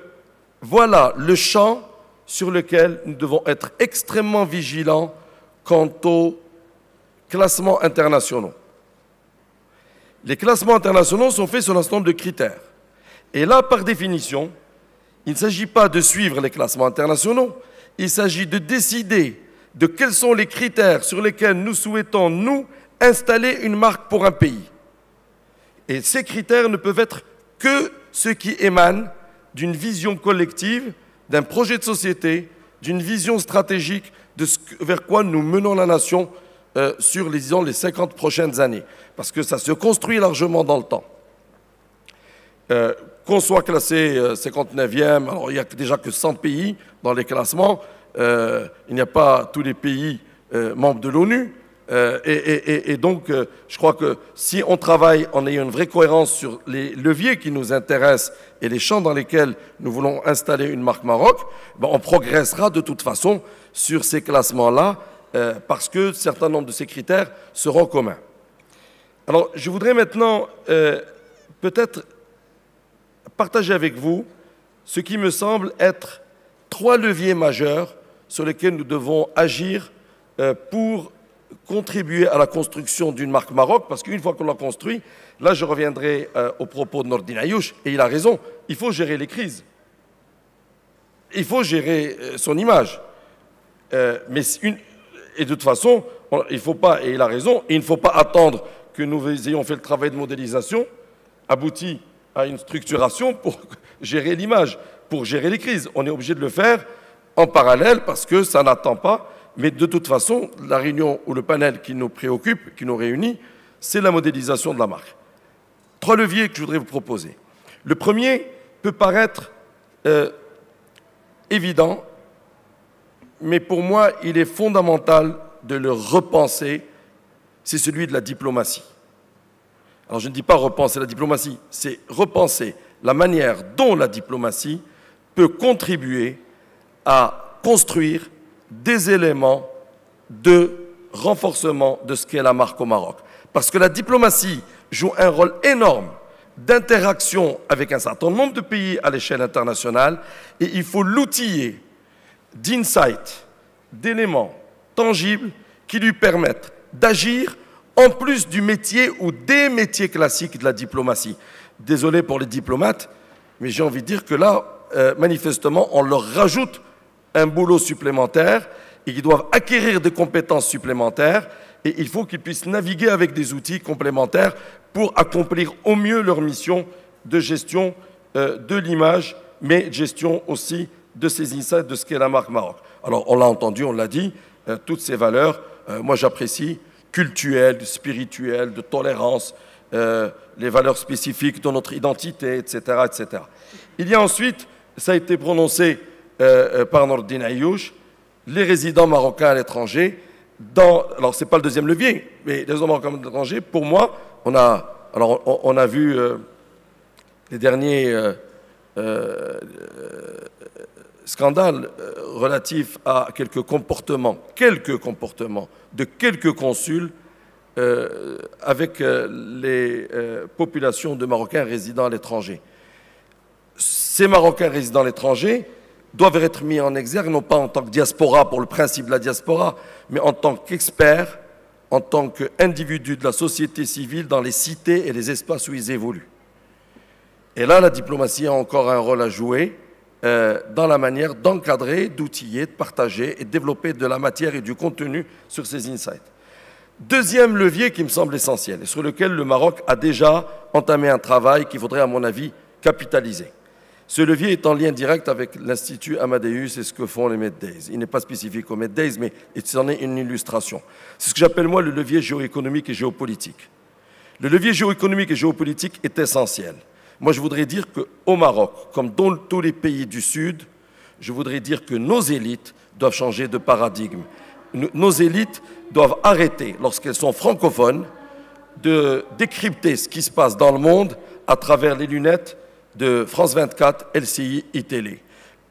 voilà le champ sur lequel nous devons être extrêmement vigilants quant aux classements internationaux. Les classements internationaux sont faits sur un certain nombre de critères. Et là, par définition, il ne s'agit pas de suivre les classements internationaux, il s'agit de décider de quels sont les critères sur lesquels nous souhaitons, nous, installer une marque pour un pays. Et ces critères ne peuvent être que ceux qui émanent d'une vision collective, d'un projet de société, d'une vision stratégique de vers quoi nous menons la nation sur les 50 prochaines années. Parce que ça se construit largement dans le temps. Qu'on soit classé 59e, alors il n'y a déjà que 100 pays dans les classements, il n'y a pas tous les pays membres de l'ONU, et donc je crois que si on travaille en ayant une vraie cohérence sur les leviers qui nous intéressent et les champs dans lesquels nous voulons installer une marque Maroc, ben on progressera de toute façon sur ces classements-là, parce que certains nombres de ces critères seront communs. Alors je voudrais maintenant peut-être partager avec vous ce qui me semble être 3 leviers majeurs sur lesquels nous devons agir pour contribuer à la construction d'une marque Maroc, parce qu'une fois qu'on l'a construit, là je reviendrai au propos de Nordine Ayouch, et il a raison, il faut gérer les crises. Il faut gérer son image. Et de toute façon, il ne faut pas, et il a raison, il ne faut pas attendre que nous ayons fait le travail de modélisation, abouti à une structuration pour gérer l'image, pour gérer les crises. On est obligé de le faire en parallèle parce que ça n'attend pas. Mais de toute façon, la réunion ou le panel qui nous préoccupe, qui nous réunit, c'est la modélisation de la marque. 3 leviers que je voudrais vous proposer. Le premier peut paraître évident, mais pour moi, il est fondamental de le repenser, c'est celui de la diplomatie. Alors je ne dis pas repenser la diplomatie, c'est repenser la manière dont la diplomatie peut contribuer à construire des éléments de renforcement de ce qu'est la marque au Maroc. Parce que la diplomatie joue un rôle énorme d'interaction avec un certain nombre de pays à l'échelle internationale, et il faut l'outiller d'insights, d'éléments tangibles qui lui permettent d'agir en plus du métier ou des métiers classiques de la diplomatie. Désolé pour les diplomates, mais j'ai envie de dire que là, manifestement, on leur rajoute un boulot supplémentaire et qu'ils doivent acquérir des compétences supplémentaires, et il faut qu'ils puissent naviguer avec des outils complémentaires pour accomplir au mieux leur mission de gestion de l'image, mais gestion aussi de ces insights, de ce qu'est la marque Maroc. Alors, on l'a entendu, on l'a dit, toutes ces valeurs, moi j'apprécie, cultuelles, spirituelles, de tolérance, les valeurs spécifiques de notre identité, etc., etc. Il y a ensuite, ça a été prononcé par Nordine Ayouch, les résidents marocains à l'étranger. Alors, ce n'est pas le deuxième levier, mais les résidents marocains à l'étranger, pour moi, on a vu les derniers scandales relatifs à quelques comportements de quelques consuls avec les populations de Marocains résidant à l'étranger. Ces Marocains résidant à l'étranger doivent être mis en exergue, non pas en tant que diaspora pour le principe de la diaspora, mais en tant qu'experts, en tant qu'individus de la société civile dans les cités et les espaces où ils évoluent. Et là, la diplomatie a encore un rôle à jouer dans la manière d'encadrer, d'outiller, de partager et de développer de la matière et du contenu sur ces insights. Deuxième levier qui me semble essentiel et sur lequel le Maroc a déjà entamé un travail qu'il faudrait, à mon avis, capitaliser. Ce levier est en lien direct avec l'Institut Amadeus et ce que font les Meddays. Il n'est pas spécifique aux Meddays, mais c'en est une illustration. C'est ce que j'appelle, moi, le levier géoéconomique et géopolitique. Le levier géoéconomique et géopolitique est essentiel. Moi, je voudrais dire qu'au Maroc, comme dans tous les pays du Sud, je voudrais dire que nos élites doivent changer de paradigme. Nos élites doivent arrêter, lorsqu'elles sont francophones, de décrypter ce qui se passe dans le monde à travers les lunettes de France 24, LCI, iTélé.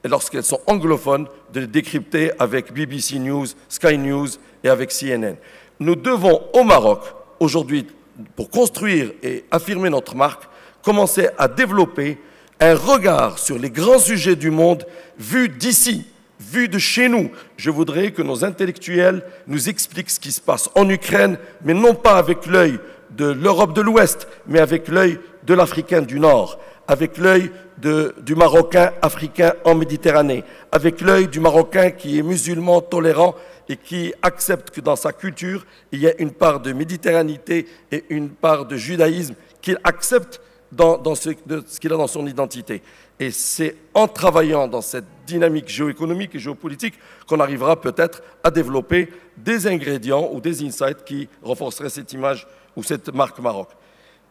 Et lorsqu'elles sont anglophones, de les décrypter avec BBC News, Sky News et avec CNN. Nous devons, au Maroc, aujourd'hui, pour construire et affirmer notre marque, commencer à développer un regard sur les grands sujets du monde vus d'ici, vus de chez nous. Je voudrais que nos intellectuels nous expliquent ce qui se passe en Ukraine, mais non pas avec l'œil de l'Europe de l'Ouest, mais avec l'œil de l'Africain du Nord, avec l'œil du Marocain africain en Méditerranée, avec l'œil du Marocain qui est musulman, tolérant et qui accepte que dans sa culture, il y a une part de méditerranéité et une part de judaïsme qu'il accepte dans ce qu'il a dans son identité. Et c'est en travaillant dans cette dynamique géoéconomique et géopolitique qu'on arrivera peut-être à développer des ingrédients ou des insights qui renforceraient cette image ou cette marque Maroc.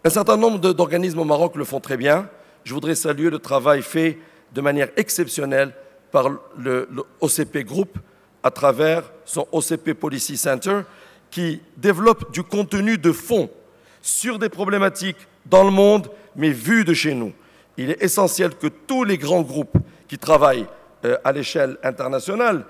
Un certain nombre d'organismes au Maroc le font très bien. Je voudrais saluer le travail fait de manière exceptionnelle par le OCP Group à travers son OCP Policy Center qui développe du contenu de fond sur des problématiques dans le monde, mais vues de chez nous. Il est essentiel que tous les grands groupes qui travaillent à l'échelle internationale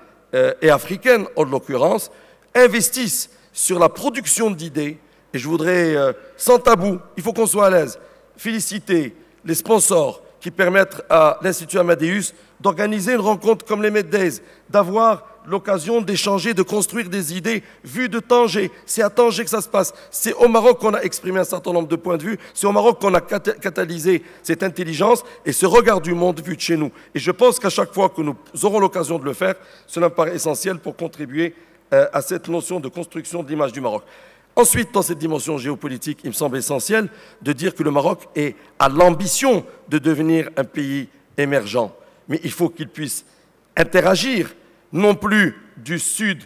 et africaine, en l'occurrence, investissent sur la production d'idées. Et je voudrais, sans tabou, il faut qu'on soit à l'aise, féliciter les sponsors qui permettent à l'Institut Amadeus d'organiser une rencontre comme les Meddays, d'avoir l'occasion d'échanger, de construire des idées vues de Tanger. C'est à Tanger que ça se passe. C'est au Maroc qu'on a exprimé un certain nombre de points de vue. C'est au Maroc qu'on a catalysé cette intelligence et ce regard du monde vu de chez nous. Et je pense qu'à chaque fois que nous aurons l'occasion de le faire, cela me paraît essentiel pour contribuer à cette notion de construction de l'image du Maroc. Ensuite, dans cette dimension géopolitique, il me semble essentiel de dire que le Maroc a l'ambition de devenir un pays émergent. Mais il faut qu'il puisse interagir, non plus du sud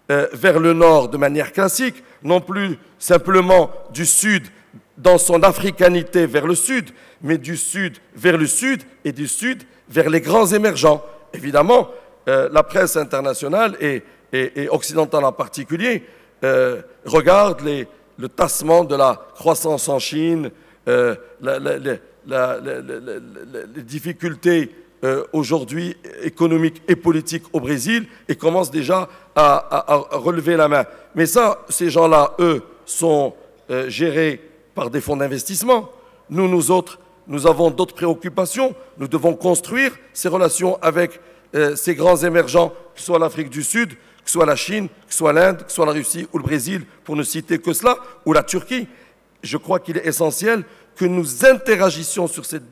vers le nord de manière classique, non plus simplement du sud dans son africanité vers le sud, mais du sud vers le sud et du sud vers les grands émergents. Évidemment, la presse internationale et occidentale en particulier regarde le tassement de la croissance en Chine, les difficultés aujourd'hui économiques et politiques au Brésil et commence déjà à relever la main. Mais ça, ces gens-là, eux, sont gérés par des fonds d'investissement. Nous autres, nous avons d'autres préoccupations. Nous devons construire ces relations avec ces grands émergents, que ce soit l'Afrique du Sud, que ce soit la Chine, que ce soit l'Inde, que ce soit la Russie ou le Brésil, pour ne citer que cela, ou la Turquie. Je crois qu'il est essentiel que nous interagissions sur cette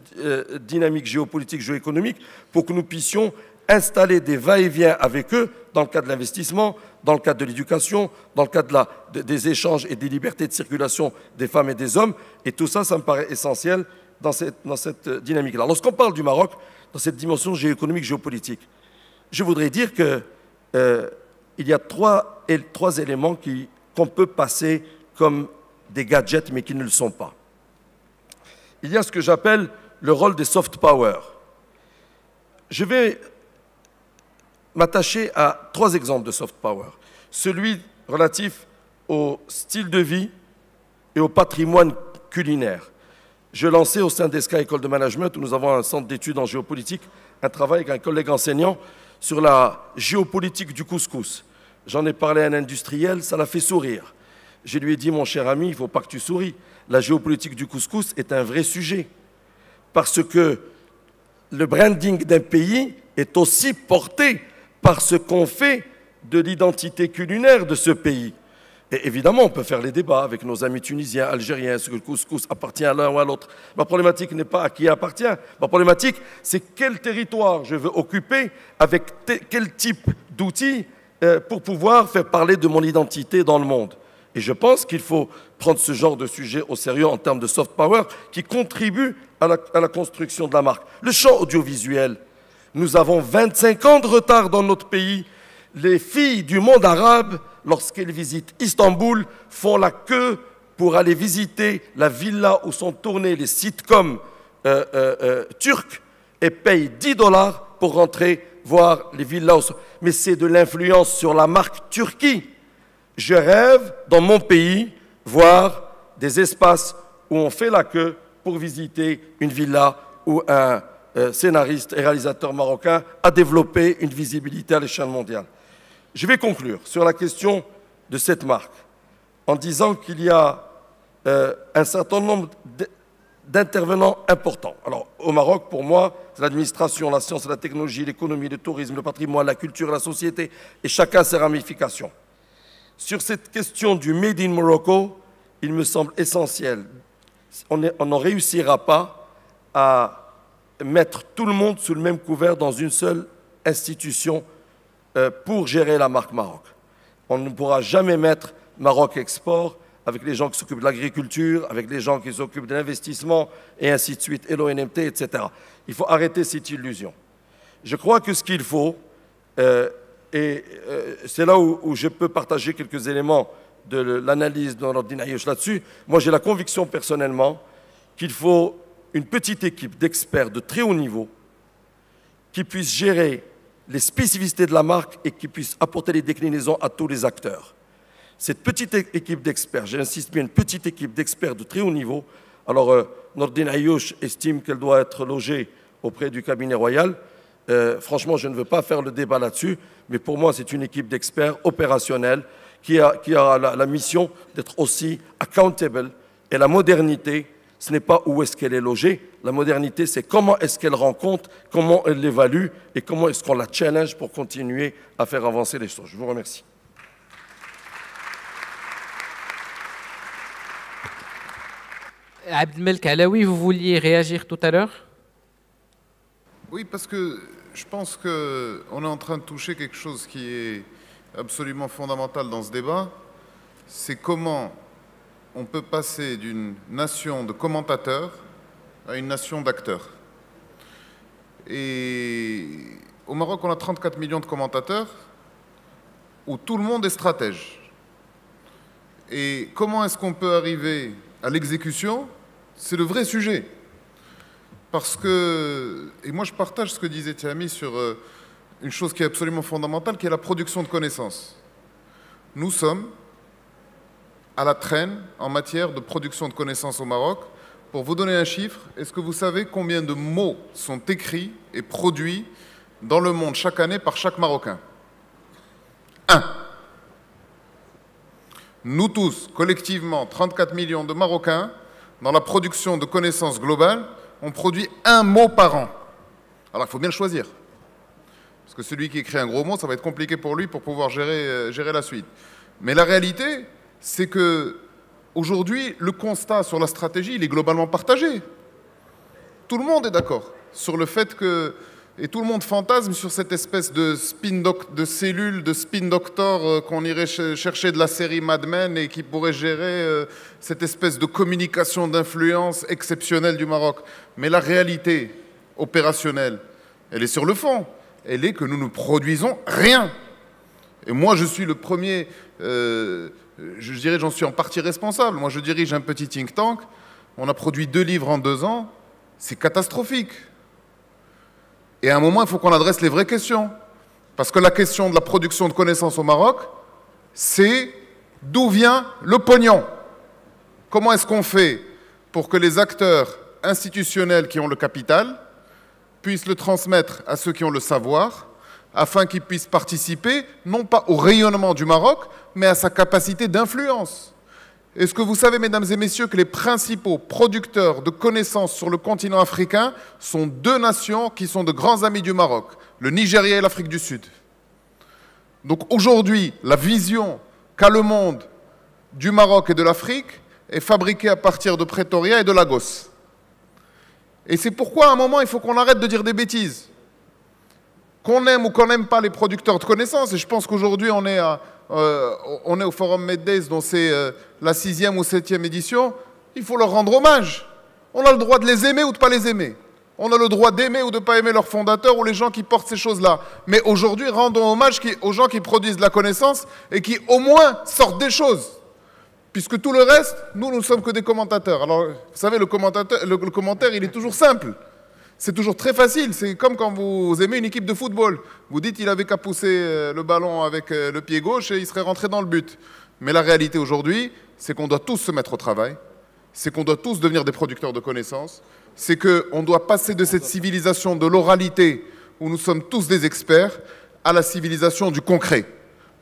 dynamique géopolitique, géoéconomique, pour que nous puissions installer des va-et-vient avec eux dans le cadre de l'investissement, dans le cadre de l'éducation, dans le cadre des échanges et des libertés de circulation des femmes et des hommes. Et tout ça, ça me paraît essentiel dans cette dynamique-là. Lorsqu'on parle du Maroc, dans cette dimension géoéconomique, géopolitique, je voudrais dire qu'il y a trois éléments qu'on peut passer comme des gadgets, mais qui ne le sont pas. Il y a ce que j'appelle le rôle des soft power. Je vais m'attacher à 3 exemples de soft power. Celui relatif au style de vie et au patrimoine culinaire. je lançais au sein d'ESCA École de Management, où nous avons un centre d'études en géopolitique, un travail avec un collègue enseignant sur la géopolitique du couscous. J'en ai parlé à un industriel, ça l'a fait sourire. Je lui ai dit, mon cher ami, il ne faut pas que tu souris. La géopolitique du couscous est un vrai sujet. Parce que le branding d'un pays est aussi porté par ce qu'on fait de l'identité culinaire de ce pays. Et évidemment, on peut faire les débats avec nos amis tunisiens, algériens, est-ce que le couscous appartient à l'un ou à l'autre. Ma problématique n'est pas à qui il appartient. Ma problématique, c'est quel territoire je veux occuper, avec quel type d'outils pour pouvoir faire parler de mon identité dans le monde. Et je pense qu'il faut prendre ce genre de sujet au sérieux en termes de soft power qui contribue à la construction de la marque. Le champ audiovisuel, nous avons 25 ans de retard dans notre pays. Les filles du monde arabe, lorsqu'elles visitent Istanbul, font la queue pour aller visiter la villa où sont tournés les sitcoms turcs et payent $10 pour rentrer voir les villas. Mais c'est de l'influence sur la marque Turquie. Je rêve, dans mon pays, voir des espaces où on fait la queue pour visiter une villa où un scénariste et réalisateur marocain a développé une visibilité à l'échelle mondiale. Je vais conclure sur la question de cette marque en disant qu'il y a un certain nombre d'intervenants importants. Alors, au Maroc, pour moi, c'est l'administration, la science, la technologie, l'économie, le tourisme, le patrimoine, la culture, la société, et chacun ses ramifications. Sur cette question du Made in Morocco, il me semble essentiel. On n'en réussira pas à mettre tout le monde sous le même couvert dans une seule institution pour gérer la marque Maroc. On ne pourra jamais mettre Maroc Export avec les gens qui s'occupent de l'agriculture, avec les gens qui s'occupent de l'investissement, et ainsi de suite, et l'ONMT, etc. Il faut arrêter cette illusion. Je crois que ce qu'il faut, c'est là où je peux partager quelques éléments de l'analyse de Nordine Ayesh là-dessus. Moi, j'ai la conviction personnellement qu'il faut une petite équipe d'experts de très haut niveau qui puisse gérer les spécificités de la marque et qui puisse apporter les déclinaisons à tous les acteurs. Cette petite équipe d'experts, j'insiste bien, une petite équipe d'experts de très haut niveau, alors Nordine Ayesh estime qu'elle doit être logée auprès du cabinet royal. Franchement, je ne veux pas faire le débat là-dessus, mais pour moi, c'est une équipe d'experts opérationnels qui a la mission d'être aussi accountable. Et la modernité, ce n'est pas où est-ce qu'elle est logée. La modernité, c'est comment est-ce qu'elle rencontre, comment elle l'évalue et comment est-ce qu'on la challenge pour continuer à faire avancer les choses. Je vous remercie. Abdelmelek Alaoui, vous vouliez réagir tout à l'heure? Oui, parce que je pense qu'on est en train de toucher quelque chose qui est absolument fondamental dans ce débat. C'est comment on peut passer d'une nation de commentateurs à une nation d'acteurs. Et au Maroc, on a 34 millions de commentateurs où tout le monde est stratège. Et comment est-ce qu'on peut arriver à l'exécution? C'est le vrai sujet. Parce que, et moi je partage ce que disait Thierry sur une chose qui est absolument fondamentale, qui est la production de connaissances. Nous sommes à la traîne en matière de production de connaissances au Maroc. Pour vous donner un chiffre, est-ce que vous savez combien de mots sont écrits et produits dans le monde chaque année par chaque Marocain? 1. Nous tous, collectivement, 34 millions de Marocains, dans la production de connaissances globales, on produit 1 mot par an. Alors, il faut bien le choisir. Parce que celui qui écrit un gros mot, ça va être compliqué pour lui pour pouvoir gérer la suite. Mais la réalité, c'est que aujourd'hui, le constat sur la stratégie, il est globalement partagé. Tout le monde est d'accord sur le fait que... Et tout le monde fantasme sur cette espèce de cellule, de spin doctor qu'on irait chercher de la série Mad Men et qui pourrait gérer cette espèce de communication d'influence exceptionnelle du Maroc. Mais la réalité opérationnelle, elle est sur le fond. Elle est que nous ne produisons rien. Et moi, je suis le premier, je dirais, j'en suis en partie responsable. Moi, je dirige un petit think tank. On a produit 2 livres en 2 ans. C'est catastrophique. Et à un moment, il faut qu'on adresse les vraies questions. Parce que la question de la production de connaissances au Maroc, c'est d'où vient le pognon? Comment est-ce qu'on fait pour que les acteurs institutionnels qui ont le capital puissent le transmettre à ceux qui ont le savoir, afin qu'ils puissent participer, non pas au rayonnement du Maroc, mais à sa capacité d'influence. Est-ce que vous savez, mesdames et messieurs, que les principaux producteurs de connaissances sur le continent africain sont deux nations qui sont de grands amis du Maroc, le Nigeria et l'Afrique du Sud. Donc aujourd'hui, la vision qu'a le monde du Maroc et de l'Afrique est fabriquée à partir de Pretoria et de Lagos. Et c'est pourquoi à un moment, il faut qu'on arrête de dire des bêtises. Qu'on aime ou qu'on n'aime pas les producteurs de connaissances, et je pense qu'aujourd'hui, on est au Forum Meddays, dont c'est la 6e ou 7e édition, il faut leur rendre hommage. On a le droit de les aimer ou de ne pas les aimer. On a le droit d'aimer ou de ne pas aimer leurs fondateurs ou les gens qui portent ces choses-là. Mais aujourd'hui, rendons hommage aux gens qui produisent de la connaissance et qui, au moins, sortent des choses. Puisque tout le reste, nous ne sommes que des commentateurs. Alors, vous savez, le commentaire, il est toujours simple. C'est toujours très facile. C'est comme quand vous aimez une équipe de football. Vous dites qu'il avait qu'à pousser le ballon avec le pied gauche et il serait rentré dans le but. Mais la réalité aujourd'hui, c'est qu'on doit tous se mettre au travail. C'est qu'on doit tous devenir des producteurs de connaissances. C'est qu'on doit passer de cette civilisation de l'oralité, où nous sommes tous des experts, à la civilisation du concret,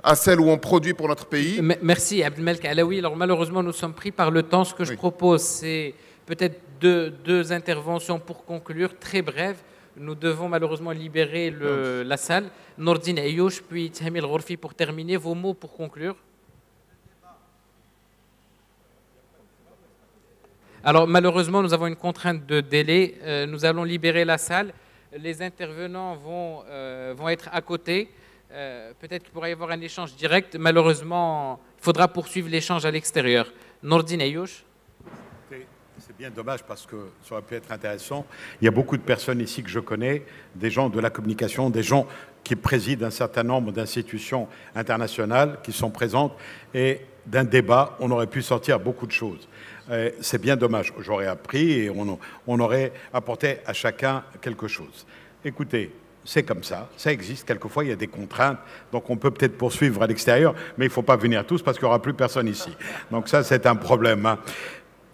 à celle où on produit pour notre pays. Merci Abdelmalek Alaoui. Alors malheureusement, nous sommes pris par le temps. Ce que je propose, c'est peut-être deux interventions pour conclure, très brèves. Nous devons malheureusement libérer la salle. Nordine Ayouch, puis Tahmil Ghorfi pour terminer. Vos mots pour conclure. Alors malheureusement, nous avons une contrainte de délai. Nous allons libérer la salle. Les intervenants vont être à côté. Peut-être qu'il pourrait y avoir un échange direct. Malheureusement, il faudra poursuivre l'échange à l'extérieur. Nordine Ayouch. C'est bien dommage parce que ça aurait pu être intéressant. Il y a beaucoup de personnes ici que je connais, des gens de la communication, des gens qui président un certain nombre d'institutions internationales qui sont présentes. Et d'un débat, on aurait pu sortir beaucoup de choses. C'est bien dommage. J'aurais appris et on aurait apporté à chacun quelque chose. Écoutez, c'est comme ça existe. Quelquefois, il y a des contraintes, donc on peut peut-être poursuivre à l'extérieur, mais il ne faut pas venir tous parce qu'il n'y aura plus personne ici. Donc ça, c'est un problème. Hein.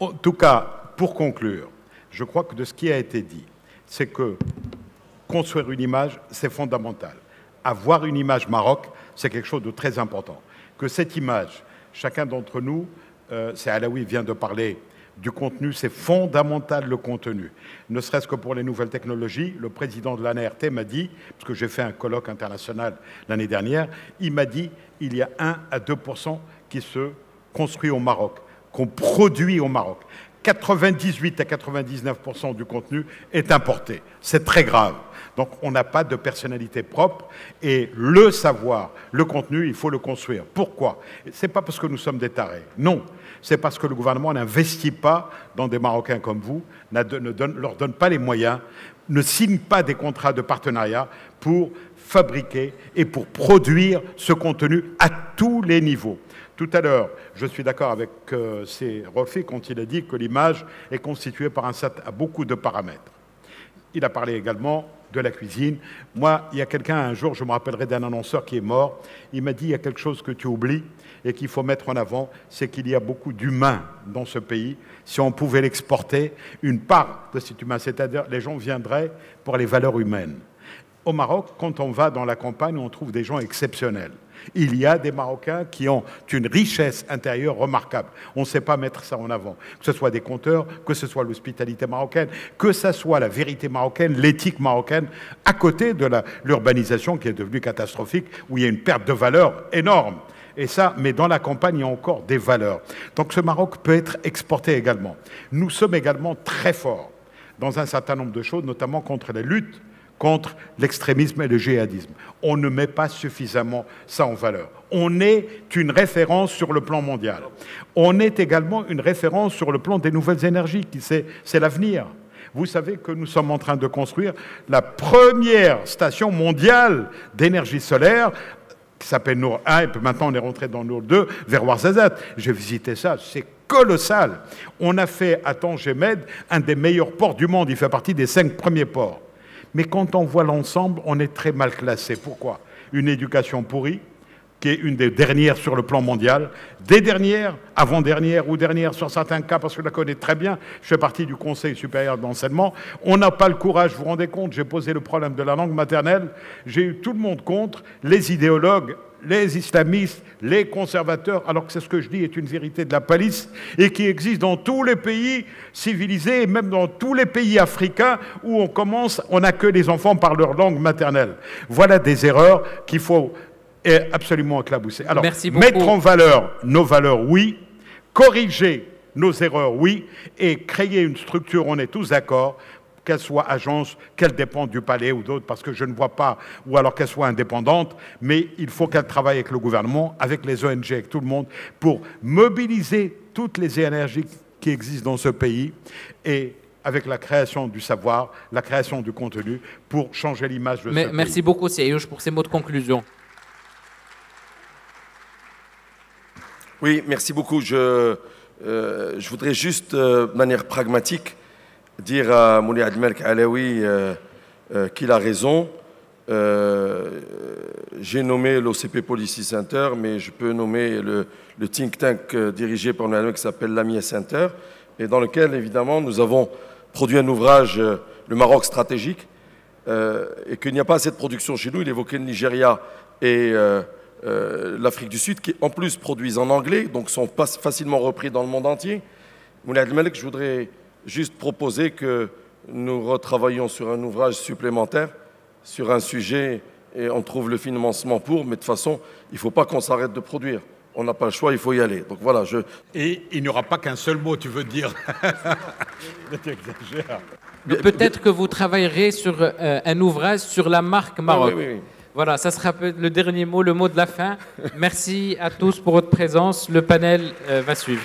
En tout cas, pour conclure, je crois que de ce qui a été dit, c'est que construire une image, c'est fondamental. Avoir une image Maroc, c'est quelque chose de très important. Que cette image, chacun d'entre nous, c'est Alaoui vient de parler du contenu, c'est fondamental le contenu. Ne serait-ce que pour les nouvelles technologies, le président de l'ANRT m'a dit, parce que j'ai fait un colloque international l'année dernière, il m'a dit il y a 1 à 2% qui se construit au Maroc, qu'on produit au Maroc. 98 à 99% du contenu est importé. C'est très grave. Donc on n'a pas de personnalité propre et le savoir, le contenu, il faut le construire. Pourquoi? Ce n'est pas parce que nous sommes des tarés. Non. C'est parce que le gouvernement n'investit pas dans des Marocains comme vous, ne leur donne pas les moyens, ne signe pas des contrats de partenariat pour fabriquer et pour produire ce contenu à tous les niveaux. Tout à l'heure, je suis d'accord avec Rolfi quand il a dit que l'image est constituée par beaucoup de paramètres. Il a parlé également de la cuisine. Moi, il y a quelqu'un, un jour, je me rappellerai d'un annonceur qui est mort, il m'a dit, il y a quelque chose que tu oublies et qu'il faut mettre en avant, c'est qu'il y a beaucoup d'humains dans ce pays. Si on pouvait l'exporter, une part de cet humain, c'est-à-dire les gens viendraient pour les valeurs humaines. Au Maroc, quand on va dans la campagne, on trouve des gens exceptionnels. Il y a des Marocains qui ont une richesse intérieure remarquable. On ne sait pas mettre ça en avant. Que ce soit des conteurs, que ce soit l'hospitalité marocaine, que ce soit la vérité marocaine, l'éthique marocaine, à côté de l'urbanisation qui est devenue catastrophique, où il y a une perte de valeur énorme. Et ça, mais dans la campagne, il y a encore des valeurs. Donc ce Maroc peut être exporté également. Nous sommes également très forts dans un certain nombre de choses, notamment contre la lutte contre l'extrémisme et le djihadisme. On ne met pas suffisamment ça en valeur. On est une référence sur le plan mondial. On est également une référence sur le plan des nouvelles énergies, c'est l'avenir. Vous savez que nous sommes en train de construire la première station mondiale d'énergie solaire qui s'appelle Nour 1, et puis maintenant on est rentré dans Nour 2, vers Ouarzazate. J'ai visité ça, c'est colossal. On a fait à Tangemed un des meilleurs ports du monde, il fait partie des 5 premiers ports. Mais quand on voit l'ensemble, on est très mal classé. Pourquoi? Une éducation pourrie, qui est une des dernières sur le plan mondial, des dernières, avant-dernières ou dernières sur certains cas, parce que je la connais très bien, je fais partie du Conseil supérieur de l'enseignement. On n'a pas le courage, vous vous rendez compte, j'ai posé le problème de la langue maternelle, j'ai eu tout le monde contre, les idéologues, les islamistes, les conservateurs, alors que c'est ce que je dis est une vérité de la palisse et qui existe dans tous les pays civilisés et même dans tous les pays africains où on accueille les enfants par leur langue maternelle. Voilà des erreurs qu'il faut absolument éclabousser. Alors, mettre en valeur nos valeurs, oui, corriger nos erreurs, oui, et créer une structure, on est tous d'accord, qu'elle soit agence, qu'elle dépende du palais ou d'autres, parce que je ne vois pas, ou alors qu'elle soit indépendante, mais il faut qu'elle travaille avec le gouvernement, avec les ONG, avec tout le monde, pour mobiliser toutes les énergies qui existent dans ce pays, et avec la création du savoir, la création du contenu, pour changer l'image de ce pays. Merci beaucoup, Siayouch, pour ces mots de conclusion. Oui, merci beaucoup. Je voudrais juste, de manière pragmatique, dire à Moulay Abdelmalek Alaoui qu'il a raison. J'ai nommé l'OCP Policy Center, mais je peux nommer le think tank dirigé par Moulay qui s'appelle l'AMIA Center, et dans lequel, évidemment, nous avons produit un ouvrage, Le Maroc stratégique, et qu'il n'y a pas assez de production chez nous. Il évoquait le Nigeria et l'Afrique du Sud, qui en plus produisent en anglais, donc sont pas facilement repris dans le monde entier. Moulay Abdelmalek, je voudrais juste proposer que nous retravaillions sur un ouvrage supplémentaire, sur un sujet, et on trouve le financement pour, mais de toute façon, il ne faut pas qu'on s'arrête de produire. On n'a pas le choix, il faut y aller. Donc voilà, Et il n'y aura pas qu'un seul mot, tu veux dire. Tu exagères. Peut-être que vous travaillerez sur un ouvrage sur la marque Maroc. Oui. Voilà, ça sera le dernier mot, le mot de la fin. Merci à tous pour votre présence. Le panel va suivre.